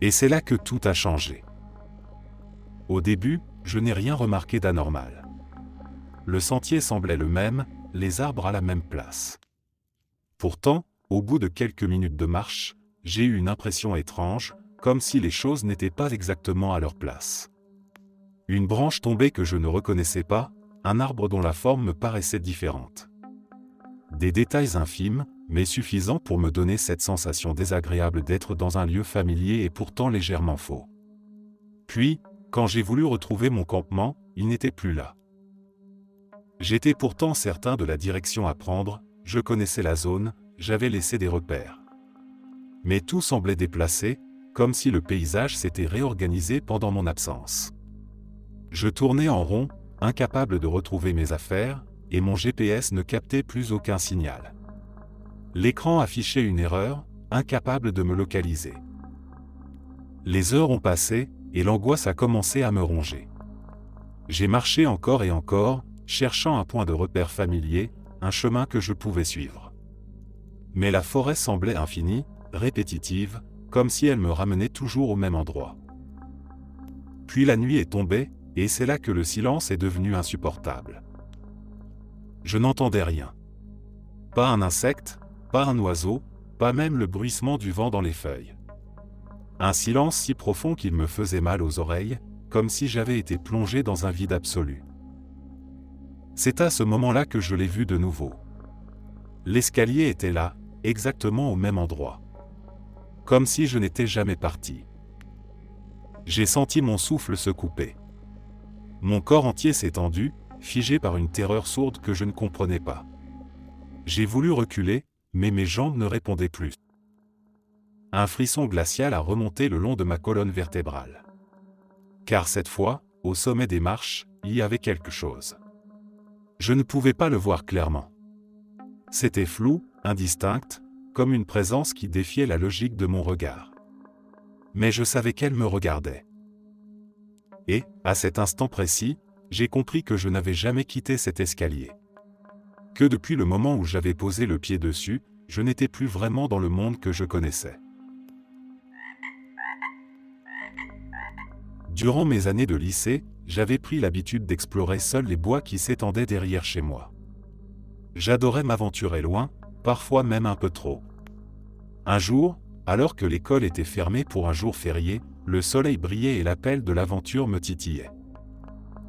Et c'est là que tout a changé. Au début, je n'ai rien remarqué d'anormal. Le sentier semblait le même, les arbres à la même place. Pourtant, au bout de quelques minutes de marche, j'ai eu une impression étrange, comme si les choses n'étaient pas exactement à leur place. Une branche tombée que je ne reconnaissais pas, un arbre dont la forme me paraissait différente. Des détails infimes, mais suffisants pour me donner cette sensation désagréable d'être dans un lieu familier et pourtant légèrement faux. Puis, quand j'ai voulu retrouver mon campement, il n'était plus là. J'étais pourtant certain de la direction à prendre, je connaissais la zone, j'avais laissé des repères. Mais tout semblait déplacé, comme si le paysage s'était réorganisé pendant mon absence. Je tournais en rond, incapable de retrouver mes affaires, et mon GPS ne captait plus aucun signal. L'écran affichait une erreur, incapable de me localiser. Les heures ont passé, et l'angoisse a commencé à me ronger. J'ai marché encore et encore, cherchant un point de repère familier, un chemin que je pouvais suivre. Mais la forêt semblait infinie, répétitive, comme si elle me ramenait toujours au même endroit. Puis la nuit est tombée, et c'est là que le silence est devenu insupportable. Je n'entendais rien. Pas un insecte, pas un oiseau, pas même le bruissement du vent dans les feuilles. Un silence si profond qu'il me faisait mal aux oreilles, comme si j'avais été plongé dans un vide absolu. C'est à ce moment-là que je l'ai vu de nouveau. L'escalier était là, exactement au même endroit. Comme si je n'étais jamais parti. J'ai senti mon souffle se couper. Mon corps entier s'est tendu, figé par une terreur sourde que je ne comprenais pas. J'ai voulu reculer, mais mes jambes ne répondaient plus. Un frisson glacial a remonté le long de ma colonne vertébrale. Car cette fois, au sommet des marches, il y avait quelque chose. Je ne pouvais pas le voir clairement. C'était flou, indistinct, comme une présence qui défiait la logique de mon regard. Mais je savais qu'elle me regardait. Et, à cet instant précis, j'ai compris que je n'avais jamais quitté cet escalier. Que depuis le moment où j'avais posé le pied dessus, je n'étais plus vraiment dans le monde que je connaissais. Durant mes années de lycée, j'avais pris l'habitude d'explorer seul les bois qui s'étendaient derrière chez moi. J'adorais m'aventurer loin, parfois même un peu trop. Un jour, alors que l'école était fermée pour un jour férié, le soleil brillait et l'appel de l'aventure me titillait.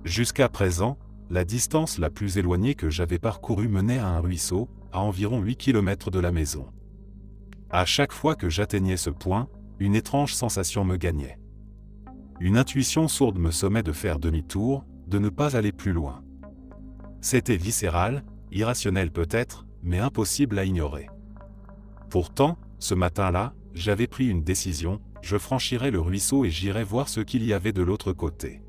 Jusqu'à présent, la distance la plus éloignée que j'avais parcourue menait à un ruisseau, à environ 8 km de la maison. À chaque fois que j'atteignais ce point, une étrange sensation me gagnait. Une intuition sourde me sommait de faire demi-tour, de ne pas aller plus loin. C'était viscéral, irrationnel peut-être, mais impossible à ignorer. Pourtant, ce matin-là, j'avais pris une décision, je franchirais le ruisseau et j'irais voir ce qu'il y avait de l'autre côté.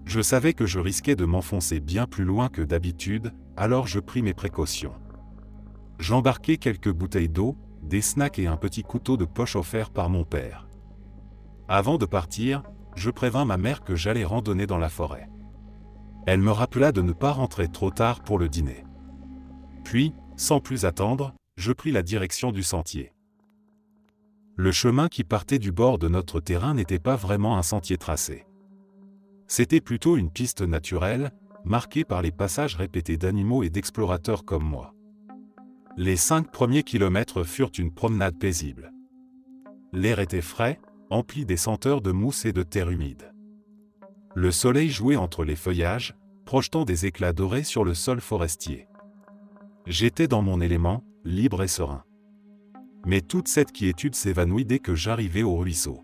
Je savais que je risquais de m'enfoncer bien plus loin que d'habitude, alors je pris mes précautions. J'embarquai quelques bouteilles d'eau, des snacks et un petit couteau de poche offert par mon père. Avant de partir, je prévins ma mère que j'allais randonner dans la forêt. Elle me rappela de ne pas rentrer trop tard pour le dîner. Puis, sans plus attendre, je pris la direction du sentier. Le chemin qui partait du bord de notre terrain n'était pas vraiment un sentier tracé. C'était plutôt une piste naturelle, marquée par les passages répétés d'animaux et d'explorateurs comme moi. Les 5 premiers kilomètres furent une promenade paisible. L'air était frais, empli des senteurs de mousse et de terre humide. Le soleil jouait entre les feuillages, projetant des éclats dorés sur le sol forestier. J'étais dans mon élément, libre et serein. Mais toute cette quiétude s'évanouit dès que j'arrivai au ruisseau.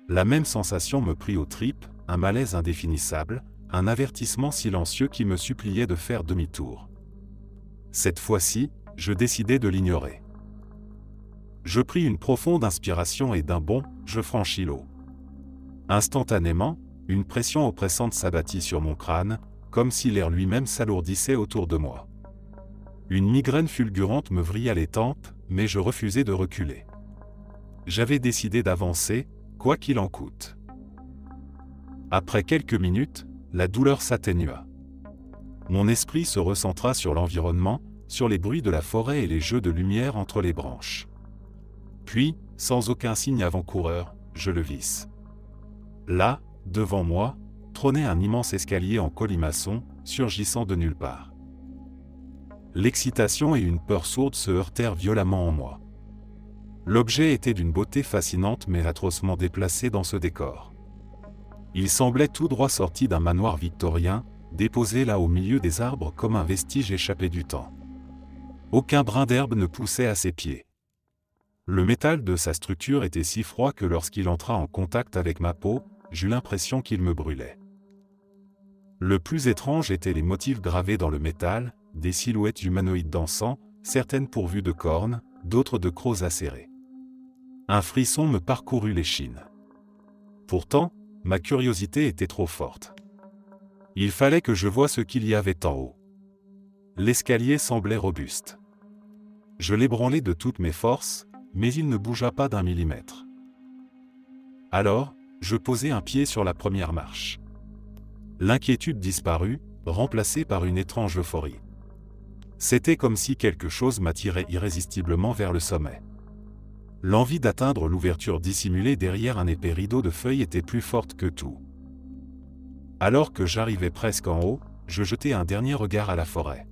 La même sensation me prit aux tripes, un malaise indéfinissable, un avertissement silencieux qui me suppliait de faire demi-tour. Cette fois-ci, je décidai de l'ignorer. Je pris une profonde inspiration et d'un bond, je franchis l'eau. Instantanément, une pression oppressante s'abattit sur mon crâne, comme si l'air lui-même s'alourdissait autour de moi. Une migraine fulgurante me vrilla les tempes, mais je refusais de reculer. J'avais décidé d'avancer, quoi qu'il en coûte. Après quelques minutes, la douleur s'atténua. Mon esprit se recentra sur l'environnement, sur les bruits de la forêt et les jeux de lumière entre les branches. Puis, sans aucun signe avant-coureur, je le vis. Là, devant moi, trônait un immense escalier en colimaçon, surgissant de nulle part. L'excitation et une peur sourde se heurtèrent violemment en moi. L'objet était d'une beauté fascinante mais atrocement déplacé dans ce décor. Il semblait tout droit sorti d'un manoir victorien, déposé là au milieu des arbres comme un vestige échappé du temps. Aucun brin d'herbe ne poussait à ses pieds. Le métal de sa structure était si froid que lorsqu'il entra en contact avec ma peau, j'eus l'impression qu'il me brûlait. Le plus étrange étaient les motifs gravés dans le métal, des silhouettes humanoïdes dansant, certaines pourvues de cornes, d'autres de crocs acérés. Un frisson me parcourut l'échine. Pourtant, ma curiosité était trop forte. Il fallait que je voie ce qu'il y avait en haut. L'escalier semblait robuste. Je l'ébranlai de toutes mes forces, mais il ne bougea pas d'un millimètre. Alors, je posai un pied sur la première marche. L'inquiétude disparut, remplacée par une étrange euphorie. C'était comme si quelque chose m'attirait irrésistiblement vers le sommet. L'envie d'atteindre l'ouverture dissimulée derrière un épais rideau de feuilles était plus forte que tout. Alors que j'arrivais presque en haut, je jetai un dernier regard à la forêt.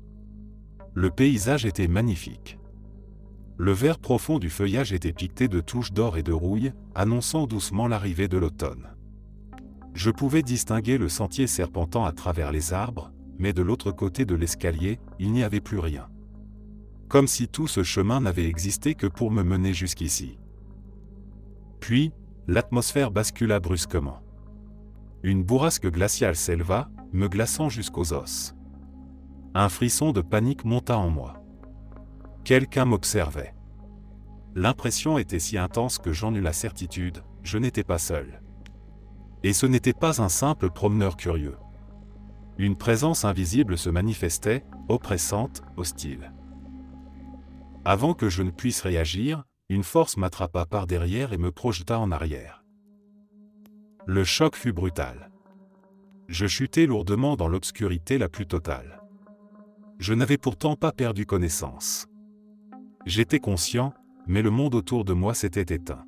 Le paysage était magnifique. Le vert profond du feuillage était piqueté de touches d'or et de rouille, annonçant doucement l'arrivée de l'automne. Je pouvais distinguer le sentier serpentant à travers les arbres, mais de l'autre côté de l'escalier, il n'y avait plus rien. Comme si tout ce chemin n'avait existé que pour me mener jusqu'ici. Puis, l'atmosphère bascula brusquement. Une bourrasque glaciale s'éleva, me glaçant jusqu'aux os. Un frisson de panique monta en moi. Quelqu'un m'observait. L'impression était si intense que j'en eus la certitude, je n'étais pas seul. Et ce n'était pas un simple promeneur curieux. Une présence invisible se manifestait, oppressante, hostile. Avant que je ne puisse réagir, une force m'attrapa par derrière et me projeta en arrière. Le choc fut brutal. Je chutai lourdement dans l'obscurité la plus totale. Je n'avais pourtant pas perdu connaissance. J'étais conscient, mais le monde autour de moi s'était éteint.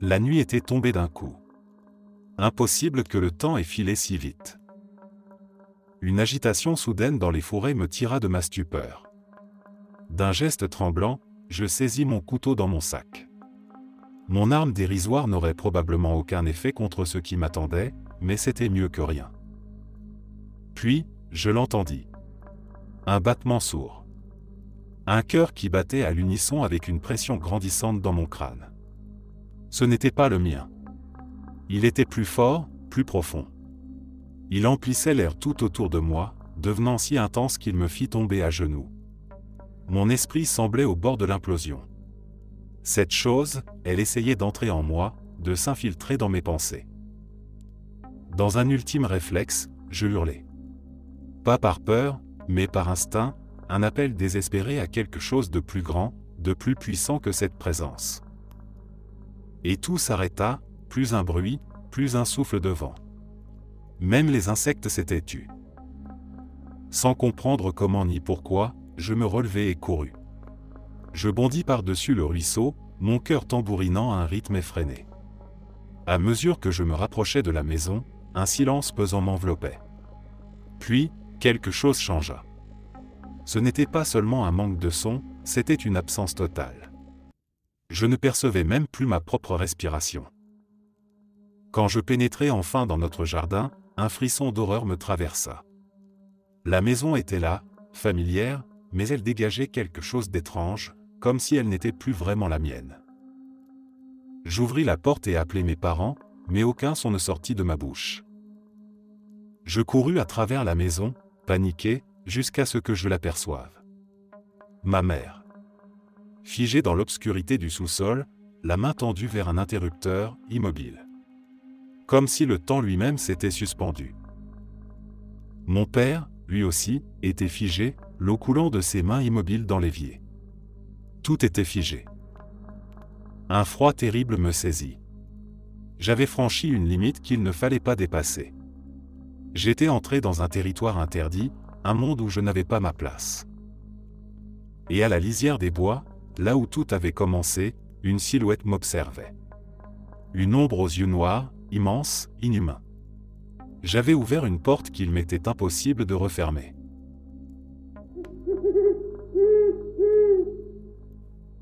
La nuit était tombée d'un coup. Impossible que le temps ait filé si vite. Une agitation soudaine dans les fourrés me tira de ma stupeur. D'un geste tremblant, je saisis mon couteau dans mon sac. Mon arme dérisoire n'aurait probablement aucun effet contre ce qui m'attendait, mais c'était mieux que rien. Puis, je l'entendis. Un battement sourd. Un cœur qui battait à l'unisson avec une pression grandissante dans mon crâne. Ce n'était pas le mien. Il était plus fort, plus profond. Il emplissait l'air tout autour de moi, devenant si intense qu'il me fit tomber à genoux. Mon esprit semblait au bord de l'implosion. Cette chose, elle essayait d'entrer en moi, de s'infiltrer dans mes pensées. Dans un ultime réflexe, je hurlai. Pas par peur, mais par instinct, un appel désespéré à quelque chose de plus grand, de plus puissant que cette présence. Et tout s'arrêta, plus un bruit, plus un souffle de vent. Même les insectes s'étaient tus. Sans comprendre comment ni pourquoi, je me relevai et courus. Je bondis par-dessus le ruisseau, mon cœur tambourinant à un rythme effréné. À mesure que je me rapprochais de la maison, un silence pesant m'enveloppait. Puis, quelque chose changea. Ce n'était pas seulement un manque de son, c'était une absence totale. Je ne percevais même plus ma propre respiration. Quand je pénétrai enfin dans notre jardin, un frisson d'horreur me traversa. La maison était là, familière, mais elle dégageait quelque chose d'étrange, comme si elle n'était plus vraiment la mienne. J'ouvris la porte et appelai mes parents, mais aucun son ne sortit de ma bouche. Je courus à travers la maison, paniqué, jusqu'à ce que je l'aperçoive. Ma mère. Figée dans l'obscurité du sous-sol, la main tendue vers un interrupteur, immobile. Comme si le temps lui-même s'était suspendu. Mon père, lui aussi, était figé, l'eau coulant de ses mains immobiles dans l'évier. Tout était figé. Un froid terrible me saisit. J'avais franchi une limite qu'il ne fallait pas dépasser. J'étais entré dans un territoire interdit, un monde où je n'avais pas ma place. Et à la lisière des bois, là où tout avait commencé, une silhouette m'observait. Une ombre aux yeux noirs, immense, inhumain. J'avais ouvert une porte qu'il m'était impossible de refermer.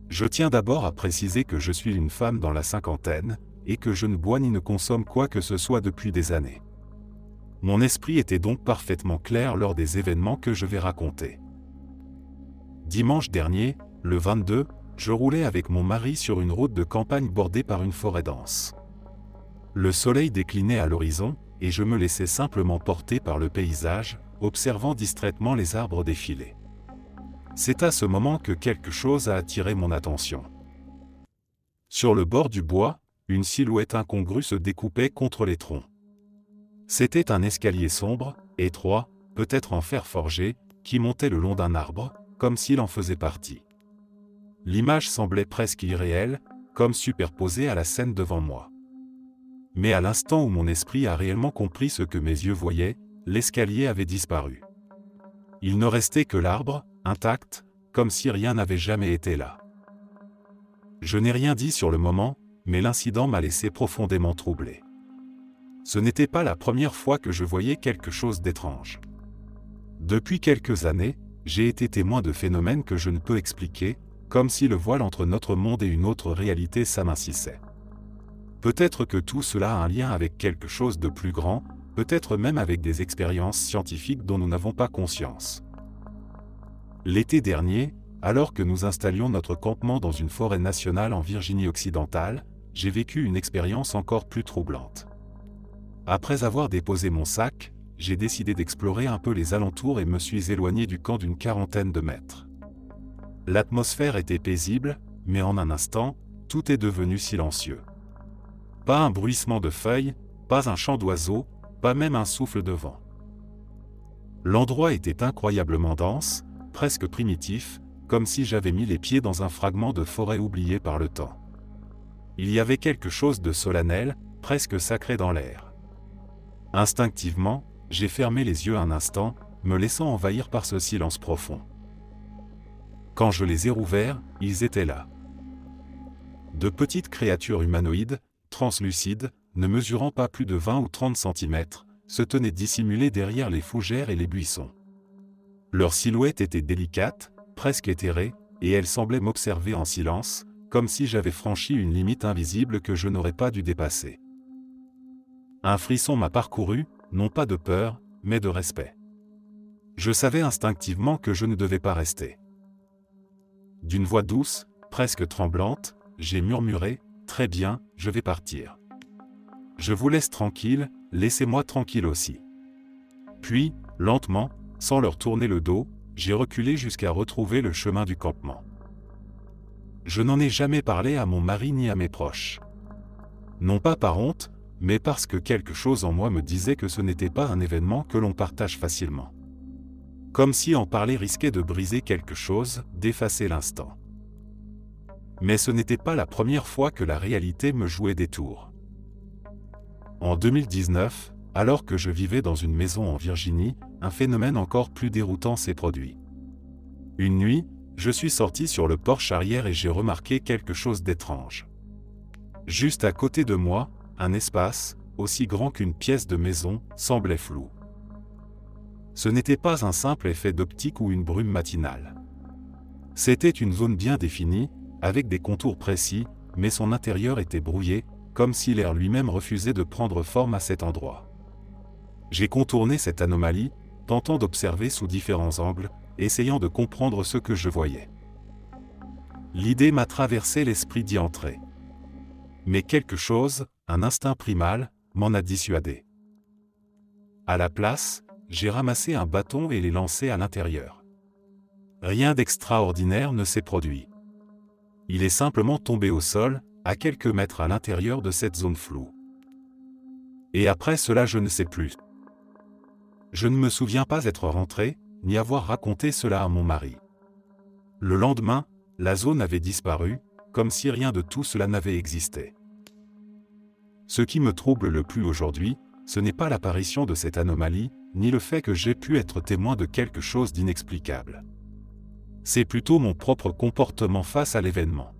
Je tiens d'abord à préciser que je suis une femme dans la cinquantaine, et que je ne bois ni ne consomme quoi que ce soit depuis des années. Mon esprit était donc parfaitement clair lors des événements que je vais raconter. Dimanche dernier, le 22, je roulais avec mon mari sur une route de campagne bordée par une forêt dense. Le soleil déclinait à l'horizon, et je me laissais simplement porter par le paysage, observant distraitement les arbres défiler. C'est à ce moment que quelque chose a attiré mon attention. Sur le bord du bois, une silhouette incongrue se découpait contre les troncs. C'était un escalier sombre, étroit, peut-être en fer forgé, qui montait le long d'un arbre, comme s'il en faisait partie. L'image semblait presque irréelle, comme superposée à la scène devant moi. Mais à l'instant où mon esprit a réellement compris ce que mes yeux voyaient, l'escalier avait disparu. Il ne restait que l'arbre, intact, comme si rien n'avait jamais été là. Je n'ai rien dit sur le moment, mais l'incident m'a laissé profondément troublé. Ce n'était pas la première fois que je voyais quelque chose d'étrange. Depuis quelques années, j'ai été témoin de phénomènes que je ne peux expliquer, comme si le voile entre notre monde et une autre réalité s'amincissait. Peut-être que tout cela a un lien avec quelque chose de plus grand, peut-être même avec des expériences scientifiques dont nous n'avons pas conscience. L'été dernier, alors que nous installions notre campement dans une forêt nationale en Virginie occidentale, j'ai vécu une expérience encore plus troublante. Après avoir déposé mon sac, j'ai décidé d'explorer un peu les alentours et me suis éloigné du camp d'une quarantaine de mètres. L'atmosphère était paisible, mais en un instant, tout est devenu silencieux. Pas un bruissement de feuilles, pas un chant d'oiseaux, pas même un souffle de vent. L'endroit était incroyablement dense, presque primitif, comme si j'avais mis les pieds dans un fragment de forêt oublié par le temps. Il y avait quelque chose de solennel, presque sacré dans l'air. Instinctivement, j'ai fermé les yeux un instant, me laissant envahir par ce silence profond. Quand je les ai rouverts, ils étaient là. De petites créatures humanoïdes, translucides, ne mesurant pas plus de 20 ou 30 cm, se tenaient dissimulées derrière les fougères et les buissons. Leur silhouette était délicate, presque éthérée, et elle semblait m'observer en silence, comme si j'avais franchi une limite invisible que je n'aurais pas dû dépasser. Un frisson m'a parcouru, non pas de peur, mais de respect. Je savais instinctivement que je ne devais pas rester. D'une voix douce, presque tremblante, j'ai murmuré, « Très bien, je vais partir. Je vous laisse tranquille, laissez-moi tranquille aussi. » Puis, lentement, sans leur tourner le dos, j'ai reculé jusqu'à retrouver le chemin du campement. Je n'en ai jamais parlé à mon mari ni à mes proches. Non pas par honte, mais parce que quelque chose en moi me disait que ce n'était pas un événement que l'on partage facilement. Comme si en parler risquait de briser quelque chose, d'effacer l'instant. Mais ce n'était pas la première fois que la réalité me jouait des tours. En 2019, alors que je vivais dans une maison en Virginie, un phénomène encore plus déroutant s'est produit. Une nuit, je suis sorti sur le porche arrière et j'ai remarqué quelque chose d'étrange. Juste à côté de moi, un espace, aussi grand qu'une pièce de maison, semblait flou. Ce n'était pas un simple effet d'optique ou une brume matinale. C'était une zone bien définie, avec des contours précis, mais son intérieur était brouillé, comme si l'air lui-même refusait de prendre forme à cet endroit. J'ai contourné cette anomalie, tentant d'observer sous différents angles, essayant de comprendre ce que je voyais. L'idée m'a traversé l'esprit d'y entrer. Mais quelque chose, un instinct primal, m'en a dissuadé. À la place, j'ai ramassé un bâton et l'ai lancé à l'intérieur. Rien d'extraordinaire ne s'est produit. Il est simplement tombé au sol, à quelques mètres à l'intérieur de cette zone floue. Et après cela je ne sais plus. Je ne me souviens pas être rentré, ni avoir raconté cela à mon mari. Le lendemain, la zone avait disparu, comme si rien de tout cela n'avait existé. Ce qui me trouble le plus aujourd'hui, ce n'est pas l'apparition de cette anomalie, ni le fait que j'ai pu être témoin de quelque chose d'inexplicable. C'est plutôt mon propre comportement face à l'événement.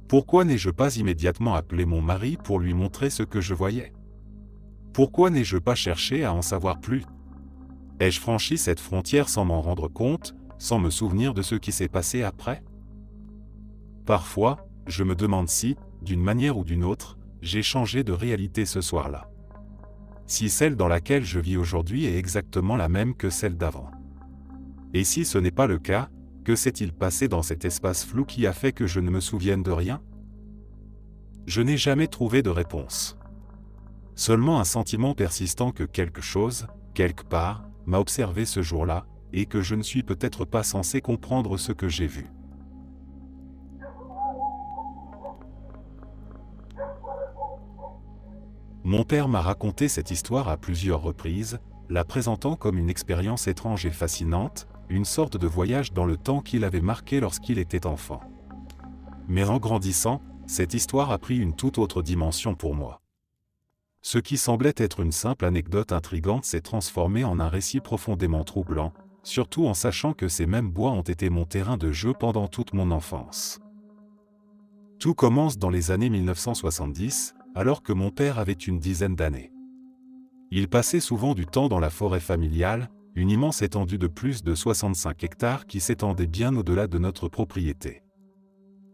Pourquoi n'ai-je pas immédiatement appelé mon mari pour lui montrer ce que je voyais? Pourquoi n'ai-je pas cherché à en savoir plus? Ai-je franchi cette frontière sans m'en rendre compte, sans me souvenir de ce qui s'est passé après? Parfois, je me demande si, d'une manière ou d'une autre, j'ai changé de réalité ce soir-là. Si celle dans laquelle je vis aujourd'hui est exactement la même que celle d'avant. Et si ce n'est pas le cas, que s'est-il passé dans cet espace flou qui a fait que je ne me souvienne de rien? Je n'ai jamais trouvé de réponse. Seulement un sentiment persistant que quelque chose, quelque part, m'a observé ce jour-là, et que je ne suis peut-être pas censé comprendre ce que j'ai vu. Mon père m'a raconté cette histoire à plusieurs reprises, la présentant comme une expérience étrange et fascinante, une sorte de voyage dans le temps qu'il avait marqué lorsqu'il était enfant. Mais en grandissant, cette histoire a pris une toute autre dimension pour moi. Ce qui semblait être une simple anecdote intrigante s'est transformé en un récit profondément troublant, surtout en sachant que ces mêmes bois ont été mon terrain de jeu pendant toute mon enfance. Tout commence dans les années 1970, alors que mon père avait une dizaine d'années. Il passait souvent du temps dans la forêt familiale, une immense étendue de plus de 65 hectares qui s'étendait bien au-delà de notre propriété.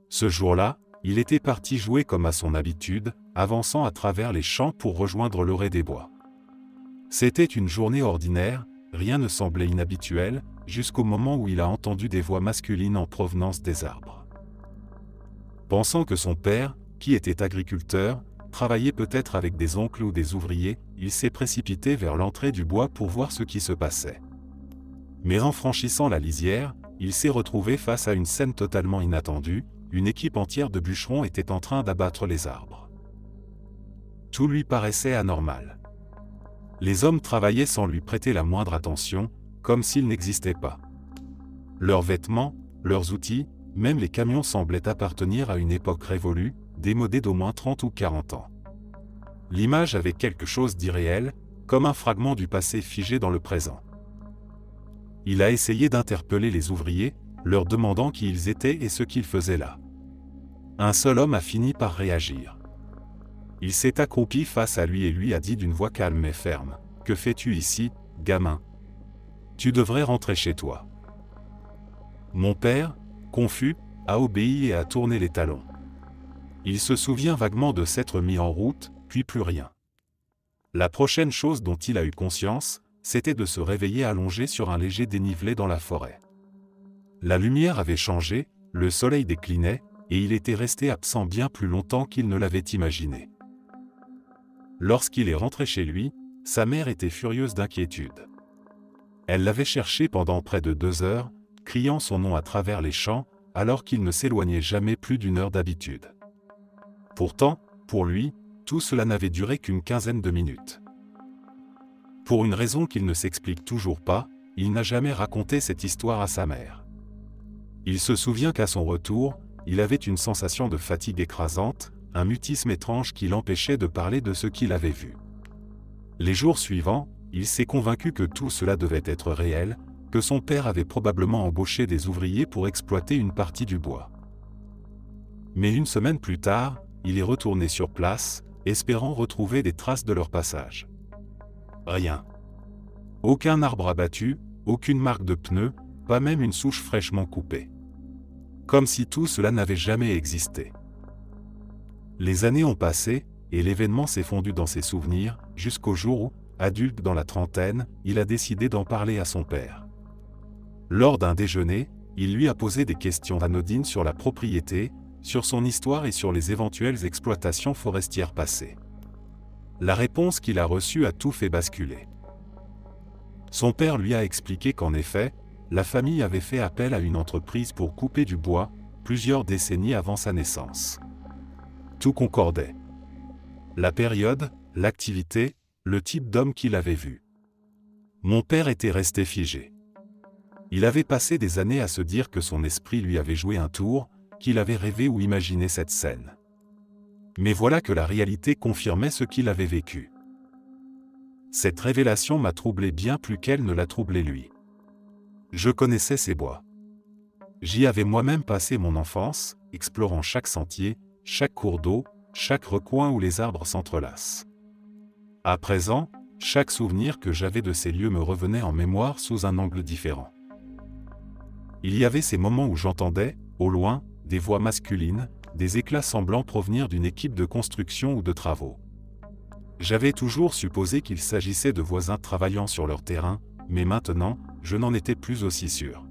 Ce jour-là, il était parti jouer comme à son habitude, avançant à travers les champs pour rejoindre l'orée des bois. C'était une journée ordinaire, rien ne semblait inhabituel, jusqu'au moment où il a entendu des voix masculines en provenance des arbres. Pensant que son père, qui était agriculteur, travaillait peut-être avec des oncles ou des ouvriers, il s'est précipité vers l'entrée du bois pour voir ce qui se passait. Mais en franchissant la lisière, il s'est retrouvé face à une scène totalement inattendue, une équipe entière de bûcherons était en train d'abattre les arbres. Tout lui paraissait anormal. Les hommes travaillaient sans lui prêter la moindre attention, comme s'ils n'existaient pas. Leurs vêtements, leurs outils, même les camions semblaient appartenir à une époque révolue, démodée d'au moins 30 ou 40 ans. L'image avait quelque chose d'irréel, comme un fragment du passé figé dans le présent. Il a essayé d'interpeller les ouvriers, leur demandant qui ils étaient et ce qu'ils faisaient là. Un seul homme a fini par réagir. Il s'est accroupi face à lui et lui a dit d'une voix calme et ferme, « Que fais-tu ici, gamin? Tu devrais rentrer chez toi. » Mon père, confus, a obéi et a tourné les talons. Il se souvient vaguement de s'être mis en route, puis plus rien. La prochaine chose dont il a eu conscience, c'était de se réveiller allongé sur un léger dénivelé dans la forêt. La lumière avait changé, le soleil déclinait, et il était resté absent bien plus longtemps qu'il ne l'avait imaginé. Lorsqu'il est rentré chez lui, sa mère était furieuse d'inquiétude. Elle l'avait cherché pendant près de 2 heures, criant son nom à travers les champs, alors qu'il ne s'éloignait jamais plus d'1 heure d'habitude. Pourtant, pour lui, tout cela n'avait duré qu'une quinzaine de minutes. Pour une raison qu'il ne s'explique toujours pas, il n'a jamais raconté cette histoire à sa mère. Il se souvient qu'à son retour, il avait une sensation de fatigue écrasante, un mutisme étrange qui l'empêchait de parler de ce qu'il avait vu. Les jours suivants, il s'est convaincu que tout cela devait être réel, que son père avait probablement embauché des ouvriers pour exploiter une partie du bois. Mais 1 semaine plus tard, il est retourné sur place, espérant retrouver des traces de leur passage. Rien. Aucun arbre abattu, aucune marque de pneu, pas même une souche fraîchement coupée. Comme si tout cela n'avait jamais existé. Les années ont passé, et l'événement s'est fondu dans ses souvenirs, jusqu'au jour où, adulte dans la trentaine, il a décidé d'en parler à son père. Lors d'un déjeuner, il lui a posé des questions anodines sur la propriété, sur son histoire et sur les éventuelles exploitations forestières passées. La réponse qu'il a reçue a tout fait basculer. Son père lui a expliqué qu'en effet, la famille avait fait appel à une entreprise pour couper du bois, plusieurs décennies avant sa naissance. Tout concordait. La période, l'activité, le type d'homme qu'il avait vu. Mon père était resté figé. Il avait passé des années à se dire que son esprit lui avait joué un tour, qu'il avait rêvé ou imaginé cette scène. Mais voilà que la réalité confirmait ce qu'il avait vécu. Cette révélation m'a troublé bien plus qu'elle ne l'a troublé lui. Je connaissais ces bois. J'y avais moi-même passé mon enfance, explorant chaque sentier, chaque cours d'eau, chaque recoin où les arbres s'entrelacent. À présent, chaque souvenir que j'avais de ces lieux me revenait en mémoire sous un angle différent. Il y avait ces moments où j'entendais, au loin, des voix masculines, des éclats semblants provenir d'une équipe de construction ou de travaux. J'avais toujours supposé qu'il s'agissait de voisins travaillant sur leur terrain, mais maintenant, je n'en étais plus aussi sûr.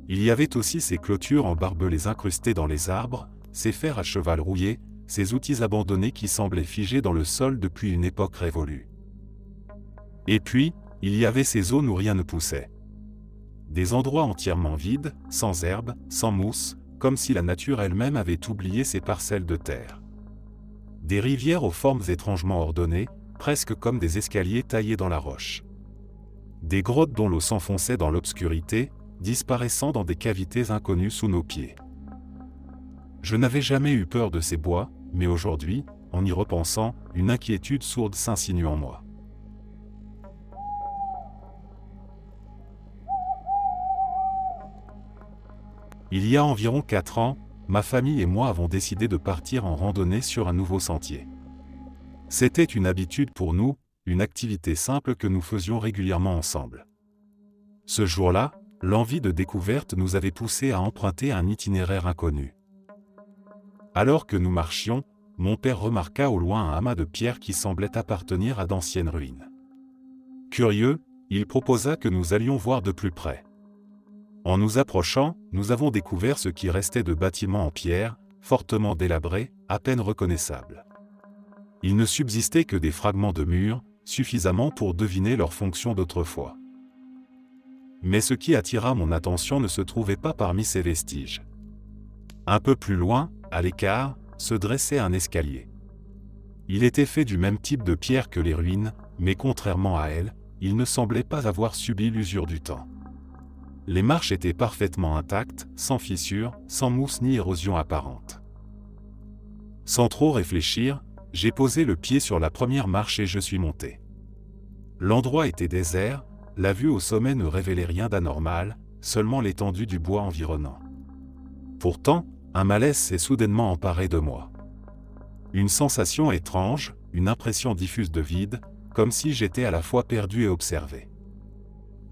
Il y avait aussi ces clôtures en barbelés incrustées dans les arbres, ces fers à cheval rouillés, ces outils abandonnés qui semblaient figés dans le sol depuis une époque révolue. Et puis, il y avait ces zones où rien ne poussait. Des endroits entièrement vides, sans herbe, sans mousse, comme si la nature elle-même avait oublié ces parcelles de terre. Des rivières aux formes étrangement ordonnées, presque comme des escaliers taillés dans la roche. Des grottes dont l'eau s'enfonçait dans l'obscurité, disparaissant dans des cavités inconnues sous nos pieds. Je n'avais jamais eu peur de ces bois, mais aujourd'hui, en y repensant, une inquiétude sourde s'insinue en moi. Il y a environ 4 ans, ma famille et moi avons décidé de partir en randonnée sur un nouveau sentier. C'était une habitude pour nous, une activité simple que nous faisions régulièrement ensemble. Ce jour-là, l'envie de découverte nous avait poussés à emprunter un itinéraire inconnu. Alors que nous marchions, mon père remarqua au loin un amas de pierres qui semblait appartenir à d'anciennes ruines. Curieux, il proposa que nous allions voir de plus près. En nous approchant, nous avons découvert ce qui restait de bâtiments en pierre, fortement délabrés, à peine reconnaissables. Il ne subsistait que des fragments de murs, suffisamment pour deviner leur fonction d'autrefois. Mais ce qui attira mon attention ne se trouvait pas parmi ces vestiges. Un peu plus loin, à l'écart, se dressait un escalier. Il était fait du même type de pierre que les ruines, mais contrairement à elles, il ne semblait pas avoir subi l'usure du temps. Les marches étaient parfaitement intactes, sans fissures, sans mousse ni érosion apparente. Sans trop réfléchir, j'ai posé le pied sur la première marche et je suis monté. L'endroit était désert, la vue au sommet ne révélait rien d'anormal, seulement l'étendue du bois environnant. Pourtant, un malaise s'est soudainement emparé de moi. Une sensation étrange, une impression diffuse de vide, comme si j'étais à la fois perdu et observé.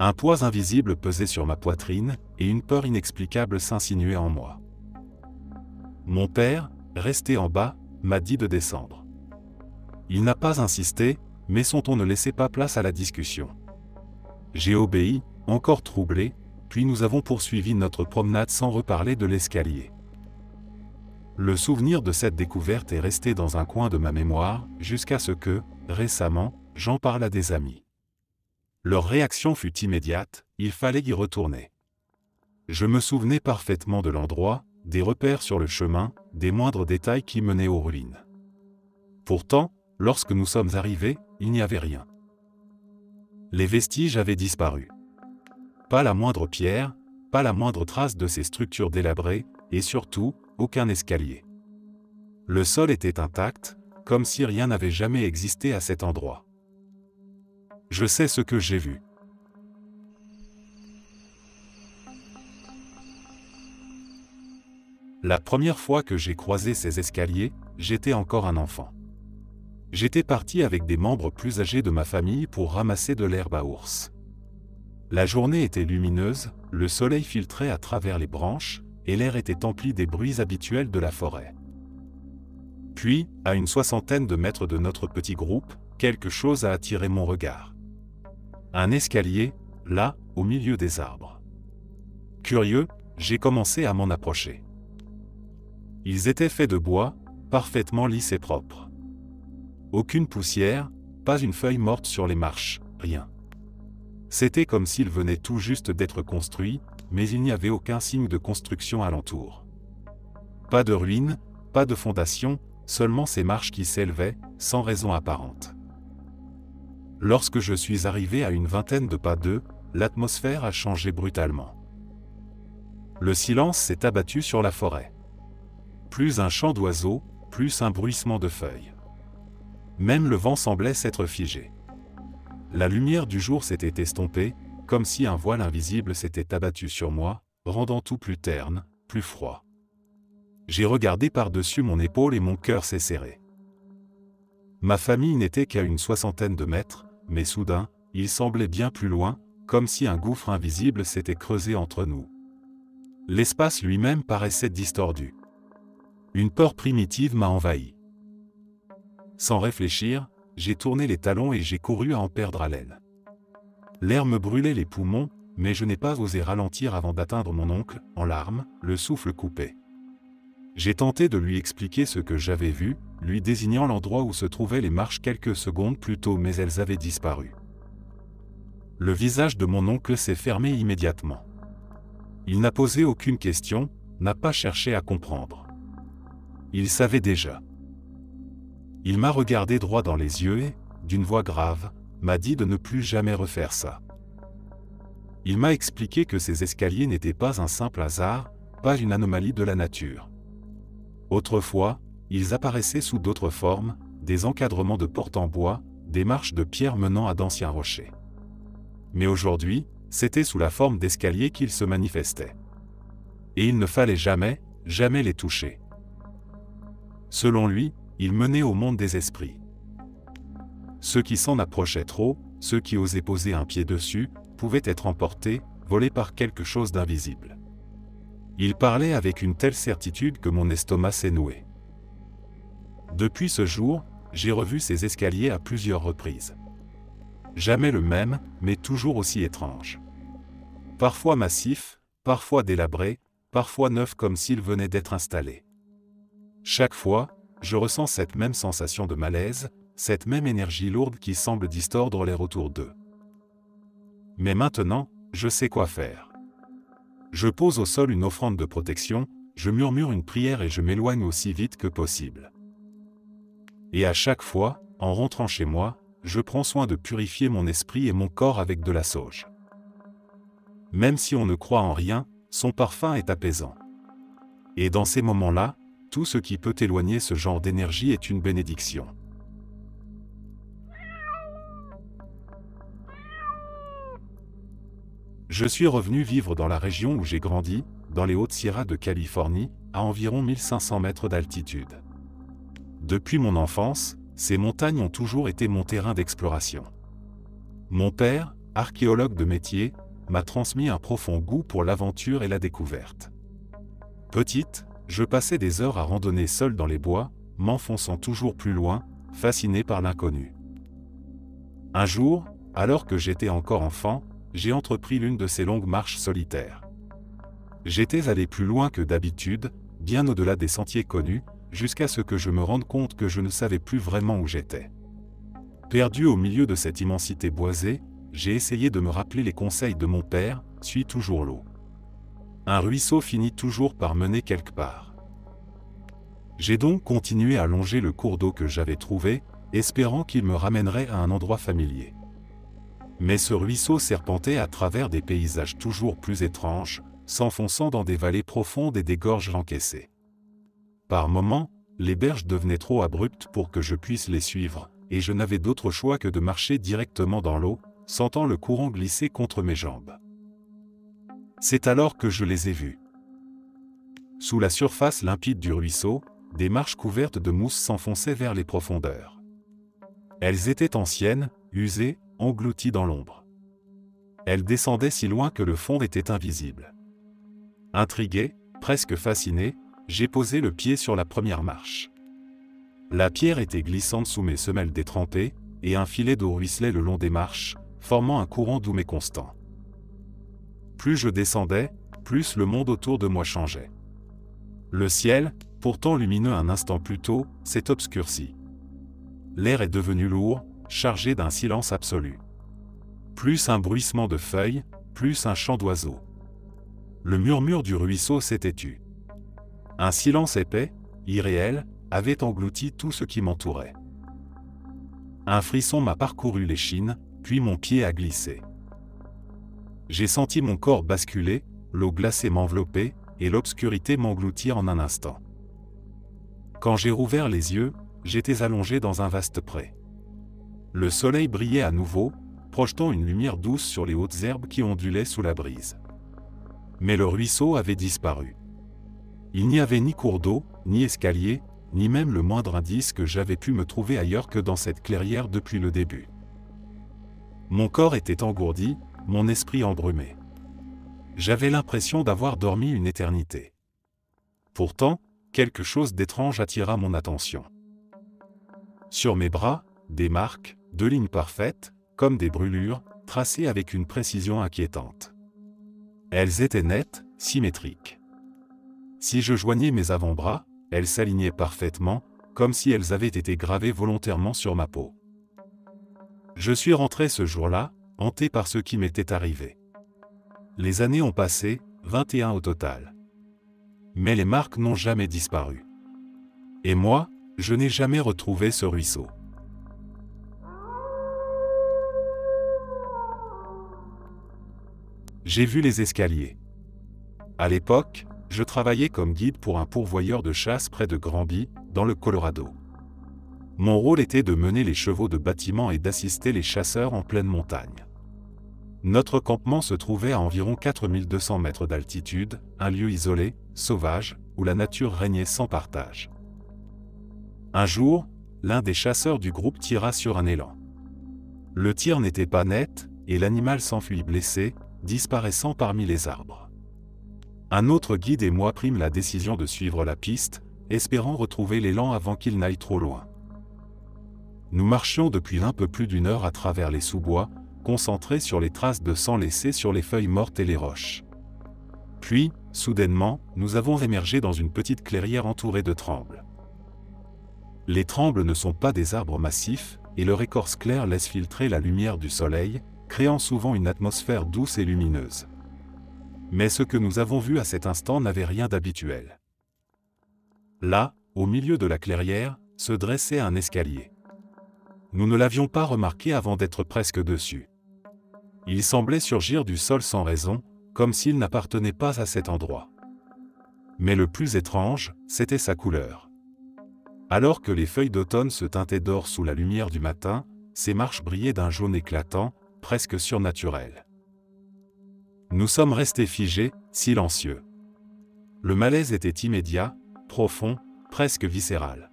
Un poids invisible pesait sur ma poitrine, et une peur inexplicable s'insinuait en moi. Mon père, resté en bas, m'a dit de descendre. Il n'a pas insisté, mais son ton ne laissait pas place à la discussion. J'ai obéi, encore troublé, puis nous avons poursuivi notre promenade sans reparler de l'escalier. Le souvenir de cette découverte est resté dans un coin de ma mémoire, jusqu'à ce que, récemment, j'en parle à des amis. Leur réaction fut immédiate, il fallait y retourner. Je me souvenais parfaitement de l'endroit, des repères sur le chemin, des moindres détails qui menaient aux ruines. Pourtant, lorsque nous sommes arrivés, il n'y avait rien. Les vestiges avaient disparu. Pas la moindre pierre, pas la moindre trace de ces structures délabrées, et surtout, aucun escalier. Le sol était intact, comme si rien n'avait jamais existé à cet endroit. Je sais ce que j'ai vu. La première fois que j'ai croisé ces escaliers, j'étais encore un enfant. J'étais parti avec des membres plus âgés de ma famille pour ramasser de l'herbe à ours. La journée était lumineuse, le soleil filtrait à travers les branches, et l'air était empli des bruits habituels de la forêt. Puis, à une 60aine de mètres de notre petit groupe, quelque chose a attiré mon regard. Un escalier, là, au milieu des arbres. Curieux, j'ai commencé à m'en approcher. Ils étaient faits de bois, parfaitement lisses et propres. Aucune poussière, pas une feuille morte sur les marches, rien. C'était comme s'ils venaient tout juste d'être construits, mais il n'y avait aucun signe de construction alentour. Pas de ruines, pas de fondation, seulement ces marches qui s'élevaient, sans raison apparente. Lorsque je suis arrivé à une vingtaine de pas d'eux, l'atmosphère a changé brutalement. Le silence s'est abattu sur la forêt. Plus un chant d'oiseaux, plus un bruissement de feuilles. Même le vent semblait s'être figé. La lumière du jour s'était estompée, comme si un voile invisible s'était abattu sur moi, rendant tout plus terne, plus froid. J'ai regardé par-dessus mon épaule et mon cœur s'est serré. Ma famille n'était qu'à une 60aine de mètres, mais soudain, il semblait bien plus loin, comme si un gouffre invisible s'était creusé entre nous. L'espace lui-même paraissait distordu. Une peur primitive m'a envahi. Sans réfléchir, j'ai tourné les talons et j'ai couru à en perdre haleine. L'air me brûlait les poumons, mais je n'ai pas osé ralentir avant d'atteindre mon oncle, en larmes, le souffle coupé. J'ai tenté de lui expliquer ce que j'avais vu, lui désignant l'endroit où se trouvaient les marches quelques secondes plus tôt, mais elles avaient disparu. Le visage de mon oncle s'est fermé immédiatement. Il n'a posé aucune question, n'a pas cherché à comprendre. Il savait déjà. Il m'a regardé droit dans les yeux et, d'une voix grave, m'a dit de ne plus jamais refaire ça. Il m'a expliqué que ces escaliers n'étaient pas un simple hasard, pas une anomalie de la nature. Autrefois, ils apparaissaient sous d'autres formes, des encadrements de portes en bois, des marches de pierre menant à d'anciens rochers. Mais aujourd'hui, c'était sous la forme d'escaliers qu'ils se manifestaient. Et il ne fallait jamais, jamais les toucher. Selon lui, ils menaient au monde des esprits. Ceux qui s'en approchaient trop, ceux qui osaient poser un pied dessus, pouvaient être emportés, volés par quelque chose d'invisible. Il parlait avec une telle certitude que mon estomac s'est noué. Depuis ce jour, j'ai revu ces escaliers à plusieurs reprises. Jamais le même, mais toujours aussi étrange. Parfois massif, parfois délabré, parfois neuf comme s'il venait d'être installé. Chaque fois, je ressens cette même sensation de malaise, cette même énergie lourde qui semble distordre l'air autour d'eux. Mais maintenant, je sais quoi faire. Je pose au sol une offrande de protection, je murmure une prière et je m'éloigne aussi vite que possible. Et à chaque fois, en rentrant chez moi, je prends soin de purifier mon esprit et mon corps avec de la sauge. Même si on ne croit en rien, son parfum est apaisant. Et dans ces moments-là, tout ce qui peut éloigner ce genre d'énergie est une bénédiction. Je suis revenu vivre dans la région où j'ai grandi, dans les Hautes Sierras de Californie, à environ 1500 mètres d'altitude. Depuis mon enfance, ces montagnes ont toujours été mon terrain d'exploration. Mon père, archéologue de métier, m'a transmis un profond goût pour l'aventure et la découverte. Petite, je passais des heures à randonner seul dans les bois, m'enfonçant toujours plus loin, fasciné par l'inconnu. Un jour, alors que j'étais encore enfant, j'ai entrepris l'une de ces longues marches solitaires. J'étais allé plus loin que d'habitude, bien au-delà des sentiers connus, jusqu'à ce que je me rende compte que je ne savais plus vraiment où j'étais. Perdu au milieu de cette immensité boisée, j'ai essayé de me rappeler les conseils de mon père, suis toujours l'eau. Un ruisseau finit toujours par mener quelque part. J'ai donc continué à longer le cours d'eau que j'avais trouvé, espérant qu'il me ramènerait à un endroit familier. Mais ce ruisseau serpentait à travers des paysages toujours plus étranges, s'enfonçant dans des vallées profondes et des gorges encaissées. Par moments, les berges devenaient trop abruptes pour que je puisse les suivre, et je n'avais d'autre choix que de marcher directement dans l'eau, sentant le courant glisser contre mes jambes. C'est alors que je les ai vus. Sous la surface limpide du ruisseau, des marches couvertes de mousse s'enfonçaient vers les profondeurs. Elles étaient anciennes, usées, englouties dans l'ombre. Elles descendaient si loin que le fond était invisible. Intrigué, presque fasciné, j'ai posé le pied sur la première marche. La pierre était glissante sous mes semelles détrempées, et un filet d'eau ruisselait le long des marches, formant un courant doux mais constant. Plus je descendais, plus le monde autour de moi changeait. Le ciel, pourtant lumineux un instant plus tôt, s'est obscurci. L'air est devenu lourd, chargé d'un silence absolu. Plus un bruissement de feuilles, plus un chant d'oiseaux. Le murmure du ruisseau s'était tu. Un silence épais, irréel, avait englouti tout ce qui m'entourait. Un frisson m'a parcouru l'échine, puis mon pied a glissé. J'ai senti mon corps basculer, l'eau glacée m'envelopper, et l'obscurité m'engloutir en un instant. Quand j'ai rouvert les yeux, j'étais allongé dans un vaste pré. Le soleil brillait à nouveau, projetant une lumière douce sur les hautes herbes qui ondulaient sous la brise. Mais le ruisseau avait disparu. Il n'y avait ni cours d'eau, ni escalier, ni même le moindre indice que j'avais pu me trouver ailleurs que dans cette clairière depuis le début. Mon corps était engourdi, mon esprit embrumé. J'avais l'impression d'avoir dormi une éternité. Pourtant, quelque chose d'étrange attira mon attention. Sur mes bras, des marques, 2 lignes parfaites, comme des brûlures, tracées avec une précision inquiétante. Elles étaient nettes, symétriques. Si je joignais mes avant-bras, elles s'alignaient parfaitement, comme si elles avaient été gravées volontairement sur ma peau. Je suis rentré ce jour-là, hanté par ce qui m'était arrivé. Les années ont passé, 21 au total. Mais les marques n'ont jamais disparu. Et moi, je n'ai jamais retrouvé ce ruisseau. J'ai vu les escaliers. À l'époque, je travaillais comme guide pour un pourvoyeur de chasse près de Granby, dans le Colorado. Mon rôle était de mener les chevaux de bâtiment et d'assister les chasseurs en pleine montagne. Notre campement se trouvait à environ 4200 mètres d'altitude, un lieu isolé, sauvage, où la nature régnait sans partage. Un jour, l'un des chasseurs du groupe tira sur un élan. Le tir n'était pas net, et l'animal s'enfuit blessé, disparaissant parmi les arbres. Un autre guide et moi prîmes la décision de suivre la piste, espérant retrouver l'élan avant qu'il n'aille trop loin. Nous marchions depuis un peu plus d'1 heure à travers les sous-bois, concentrés sur les traces de sang laissées sur les feuilles mortes et les roches. Puis, soudainement, nous avons émergé dans une petite clairière entourée de trembles. Les trembles ne sont pas des arbres massifs, et leur écorce claire laisse filtrer la lumière du soleil, créant souvent une atmosphère douce et lumineuse. Mais ce que nous avons vu à cet instant n'avait rien d'habituel. Là, au milieu de la clairière, se dressait un escalier. Nous ne l'avions pas remarqué avant d'être presque dessus. Il semblait surgir du sol sans raison, comme s'il n'appartenait pas à cet endroit. Mais le plus étrange, c'était sa couleur. Alors que les feuilles d'automne se teintaient d'or sous la lumière du matin, ses marches brillaient d'un jaune éclatant, presque surnaturel. Nous sommes restés figés, silencieux. Le malaise était immédiat, profond, presque viscéral.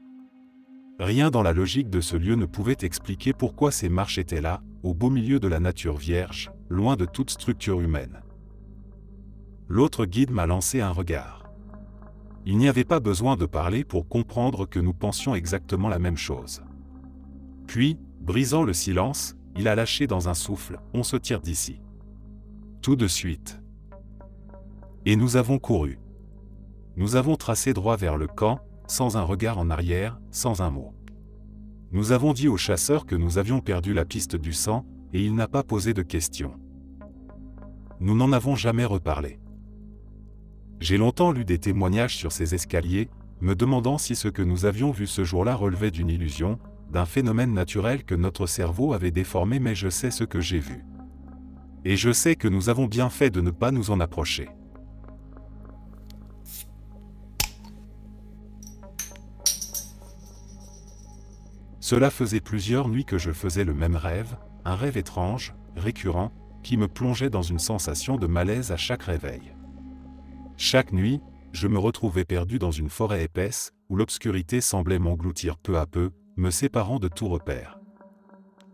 Rien dans la logique de ce lieu ne pouvait expliquer pourquoi ces marches étaient là, au beau milieu de la nature vierge, loin de toute structure humaine. L'autre guide m'a lancé un regard. Il n'y avait pas besoin de parler pour comprendre que nous pensions exactement la même chose. Puis, brisant le silence, il a lâché dans un souffle, « On se tire d'ici. » Tout de suite. Et nous avons couru. Nous avons tracé droit vers le camp, sans un regard en arrière, sans un mot. Nous avons dit au chasseur que nous avions perdu la piste du sang, et il n'a pas posé de questions. Nous n'en avons jamais reparlé. J'ai longtemps lu des témoignages sur ces escaliers, me demandant si ce que nous avions vu ce jour-là relevait d'une illusion, d'un phénomène naturel que notre cerveau avait déformé, mais je sais ce que j'ai vu. Et je sais que nous avons bien fait de ne pas nous en approcher. Cela faisait plusieurs nuits que je faisais le même rêve, un rêve étrange, récurrent, qui me plongeait dans une sensation de malaise à chaque réveil. Chaque nuit, je me retrouvais perdu dans une forêt épaisse, où l'obscurité semblait m'engloutir peu à peu, me séparant de tout repère.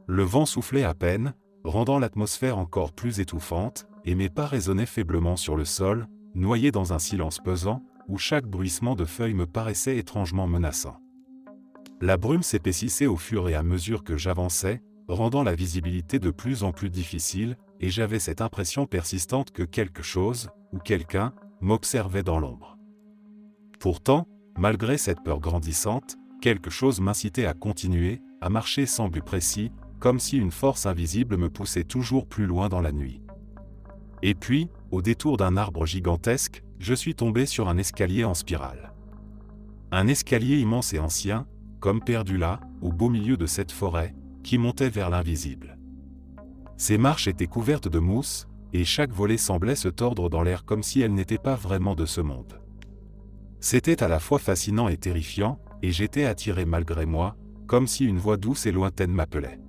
Le vent soufflait à peine, rendant l'atmosphère encore plus étouffante, et mes pas résonnaient faiblement sur le sol, noyés dans un silence pesant, où chaque bruissement de feuilles me paraissait étrangement menaçant. La brume s'épaississait au fur et à mesure que j'avançais, rendant la visibilité de plus en plus difficile, et j'avais cette impression persistante que quelque chose, ou quelqu'un, m'observait dans l'ombre. Pourtant, malgré cette peur grandissante, quelque chose m'incitait à continuer, à marcher sans but précis, comme si une force invisible me poussait toujours plus loin dans la nuit. Et puis, au détour d'un arbre gigantesque, je suis tombé sur un escalier en spirale. Un escalier immense et ancien, comme perdu là, au beau milieu de cette forêt, qui montaient vers l'invisible. Ces marches étaient couvertes de mousse, et chaque volet semblait se tordre dans l'air comme si elle n'était pas vraiment de ce monde. C'était à la fois fascinant et terrifiant, et j'étais attiré malgré moi, comme si une voix douce et lointaine m'appelait.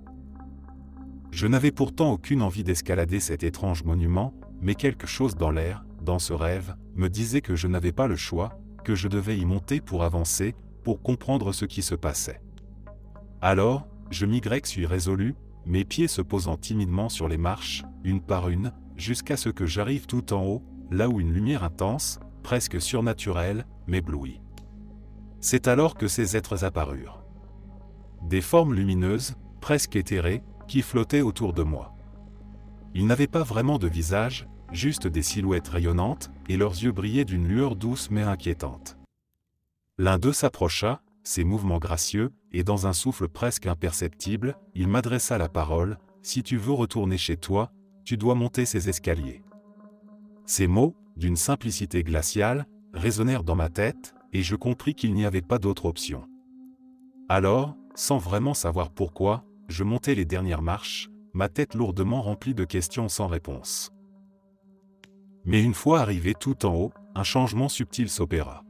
Je n'avais pourtant aucune envie d'escalader cet étrange monument, mais quelque chose dans l'air, dans ce rêve, me disait que je n'avais pas le choix, que je devais y monter pour avancer, pour comprendre ce qui se passait. Alors, je suis résolu, mes pieds se posant timidement sur les marches, une par une, jusqu'à ce que j'arrive tout en haut, là où une lumière intense, presque surnaturelle, m'éblouit. C'est alors que ces êtres apparurent. Des formes lumineuses, presque éthérées, qui flottaient autour de moi. Ils n'avaient pas vraiment de visage, juste des silhouettes rayonnantes, et leurs yeux brillaient d'une lueur douce mais inquiétante. L'un d'eux s'approcha, ses mouvements gracieux, et dans un souffle presque imperceptible, il m'adressa la parole, « Si tu veux retourner chez toi, tu dois monter ces escaliers. » Ces mots, d'une simplicité glaciale, résonnèrent dans ma tête, et je compris qu'il n'y avait pas d'autre option. Alors, sans vraiment savoir pourquoi, je montai les dernières marches, ma tête lourdement remplie de questions sans réponse. Mais une fois arrivé tout en haut, un changement subtil s'opéra.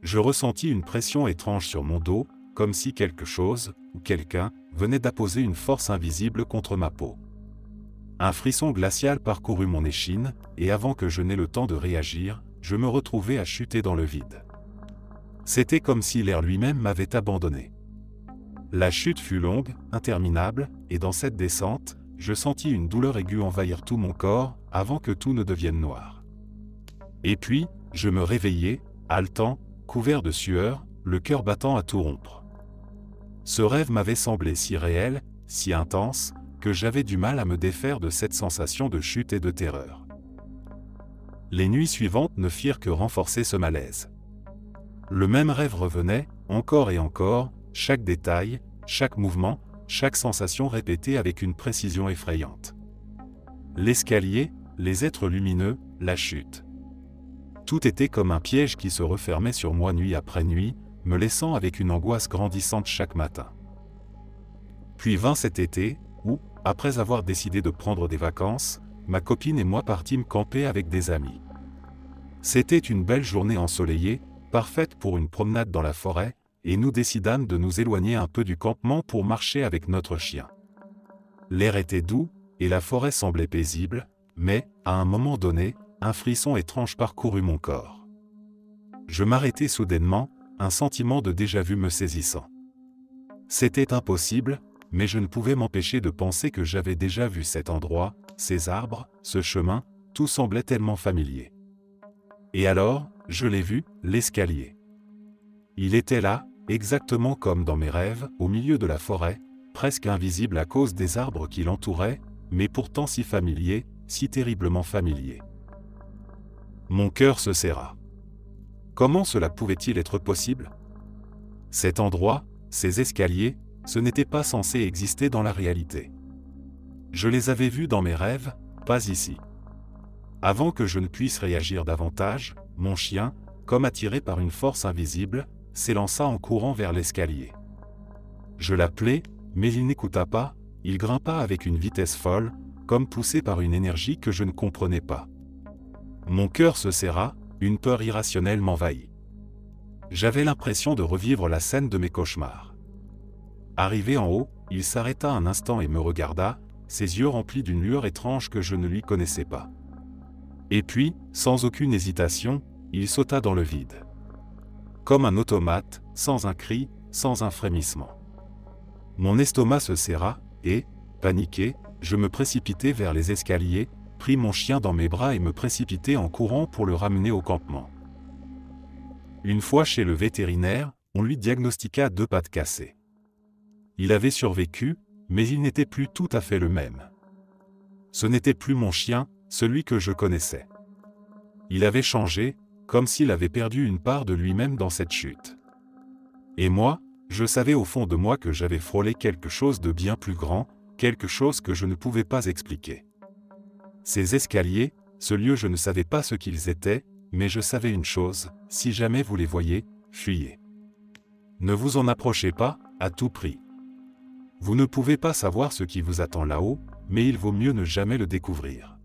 Je ressentis une pression étrange sur mon dos, comme si quelque chose, ou quelqu'un, venait d'apposer une force invisible contre ma peau. Un frisson glacial parcourut mon échine, et avant que je n'aie le temps de réagir, je me retrouvai à chuter dans le vide. C'était comme si l'air lui-même m'avait abandonné. La chute fut longue, interminable, et dans cette descente, je sentis une douleur aiguë envahir tout mon corps, avant que tout ne devienne noir. Et puis, je me réveillai, haletant, couvert de sueur, le cœur battant à tout rompre. Ce rêve m'avait semblé si réel, si intense, que j'avais du mal à me défaire de cette sensation de chute et de terreur. Les nuits suivantes ne firent que renforcer ce malaise. Le même rêve revenait, encore et encore, chaque détail, chaque mouvement, chaque sensation répétée avec une précision effrayante. L'escalier, les êtres lumineux, la chute. Tout était comme un piège qui se refermait sur moi nuit après nuit, me laissant avec une angoisse grandissante chaque matin. Puis vint cet été, où, après avoir décidé de prendre des vacances, ma copine et moi partîmes camper avec des amis. C'était une belle journée ensoleillée, parfaite pour une promenade dans la forêt, et nous décidâmes de nous éloigner un peu du campement pour marcher avec notre chien. L'air était doux, et la forêt semblait paisible, mais, à un moment donné, un frisson étrange parcourut mon corps. Je m'arrêtai soudainement, un sentiment de déjà-vu me saisissant. C'était impossible, mais je ne pouvais m'empêcher de penser que j'avais déjà vu cet endroit, ces arbres, ce chemin, tout semblait tellement familier. Et alors, je l'ai vu, l'escalier. Il était là, exactement comme dans mes rêves, au milieu de la forêt, presque invisible à cause des arbres qui l'entouraient, mais pourtant si familier, si terriblement familier. Mon cœur se serra. Comment cela pouvait-il être possible? Cet endroit, ces escaliers, ce n'était pas censé exister dans la réalité. Je les avais vus dans mes rêves, pas ici. Avant que je ne puisse réagir davantage, mon chien, comme attiré par une force invisible, s'élança en courant vers l'escalier. Je l'appelai, mais il n'écouta pas, il grimpa avec une vitesse folle, comme poussé par une énergie que je ne comprenais pas. Mon cœur se serra, une peur irrationnelle m'envahit. J'avais l'impression de revivre la scène de mes cauchemars. Arrivé en haut, il s'arrêta un instant et me regarda, ses yeux remplis d'une lueur étrange que je ne lui connaissais pas. Et puis, sans aucune hésitation, il sauta dans le vide. Comme un automate, sans un cri, sans un frémissement. Mon estomac se serra, et, paniqué, je me précipitai vers les escaliers, pris mon chien dans mes bras et me précipitai en courant pour le ramener au campement. Une fois chez le vétérinaire, on lui diagnostiqua 2 pattes cassées. Il avait survécu, mais il n'était plus tout à fait le même. Ce n'était plus mon chien, celui que je connaissais. Il avait changé, comme s'il avait perdu une part de lui-même dans cette chute. Et moi, je savais au fond de moi que j'avais frôlé quelque chose de bien plus grand, quelque chose que je ne pouvais pas expliquer. Ces escaliers, ce lieu, je ne savais pas ce qu'ils étaient, mais je savais une chose, si jamais vous les voyez, fuyez. Ne vous en approchez pas, à tout prix. Vous ne pouvez pas savoir ce qui vous attend là-haut, mais il vaut mieux ne jamais le découvrir.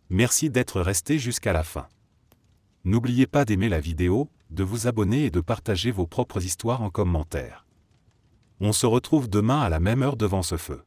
Merci d'être resté jusqu'à la fin. N'oubliez pas d'aimer la vidéo, de vous abonner et de partager vos propres histoires en commentaire. On se retrouve demain à la même heure devant ce feu.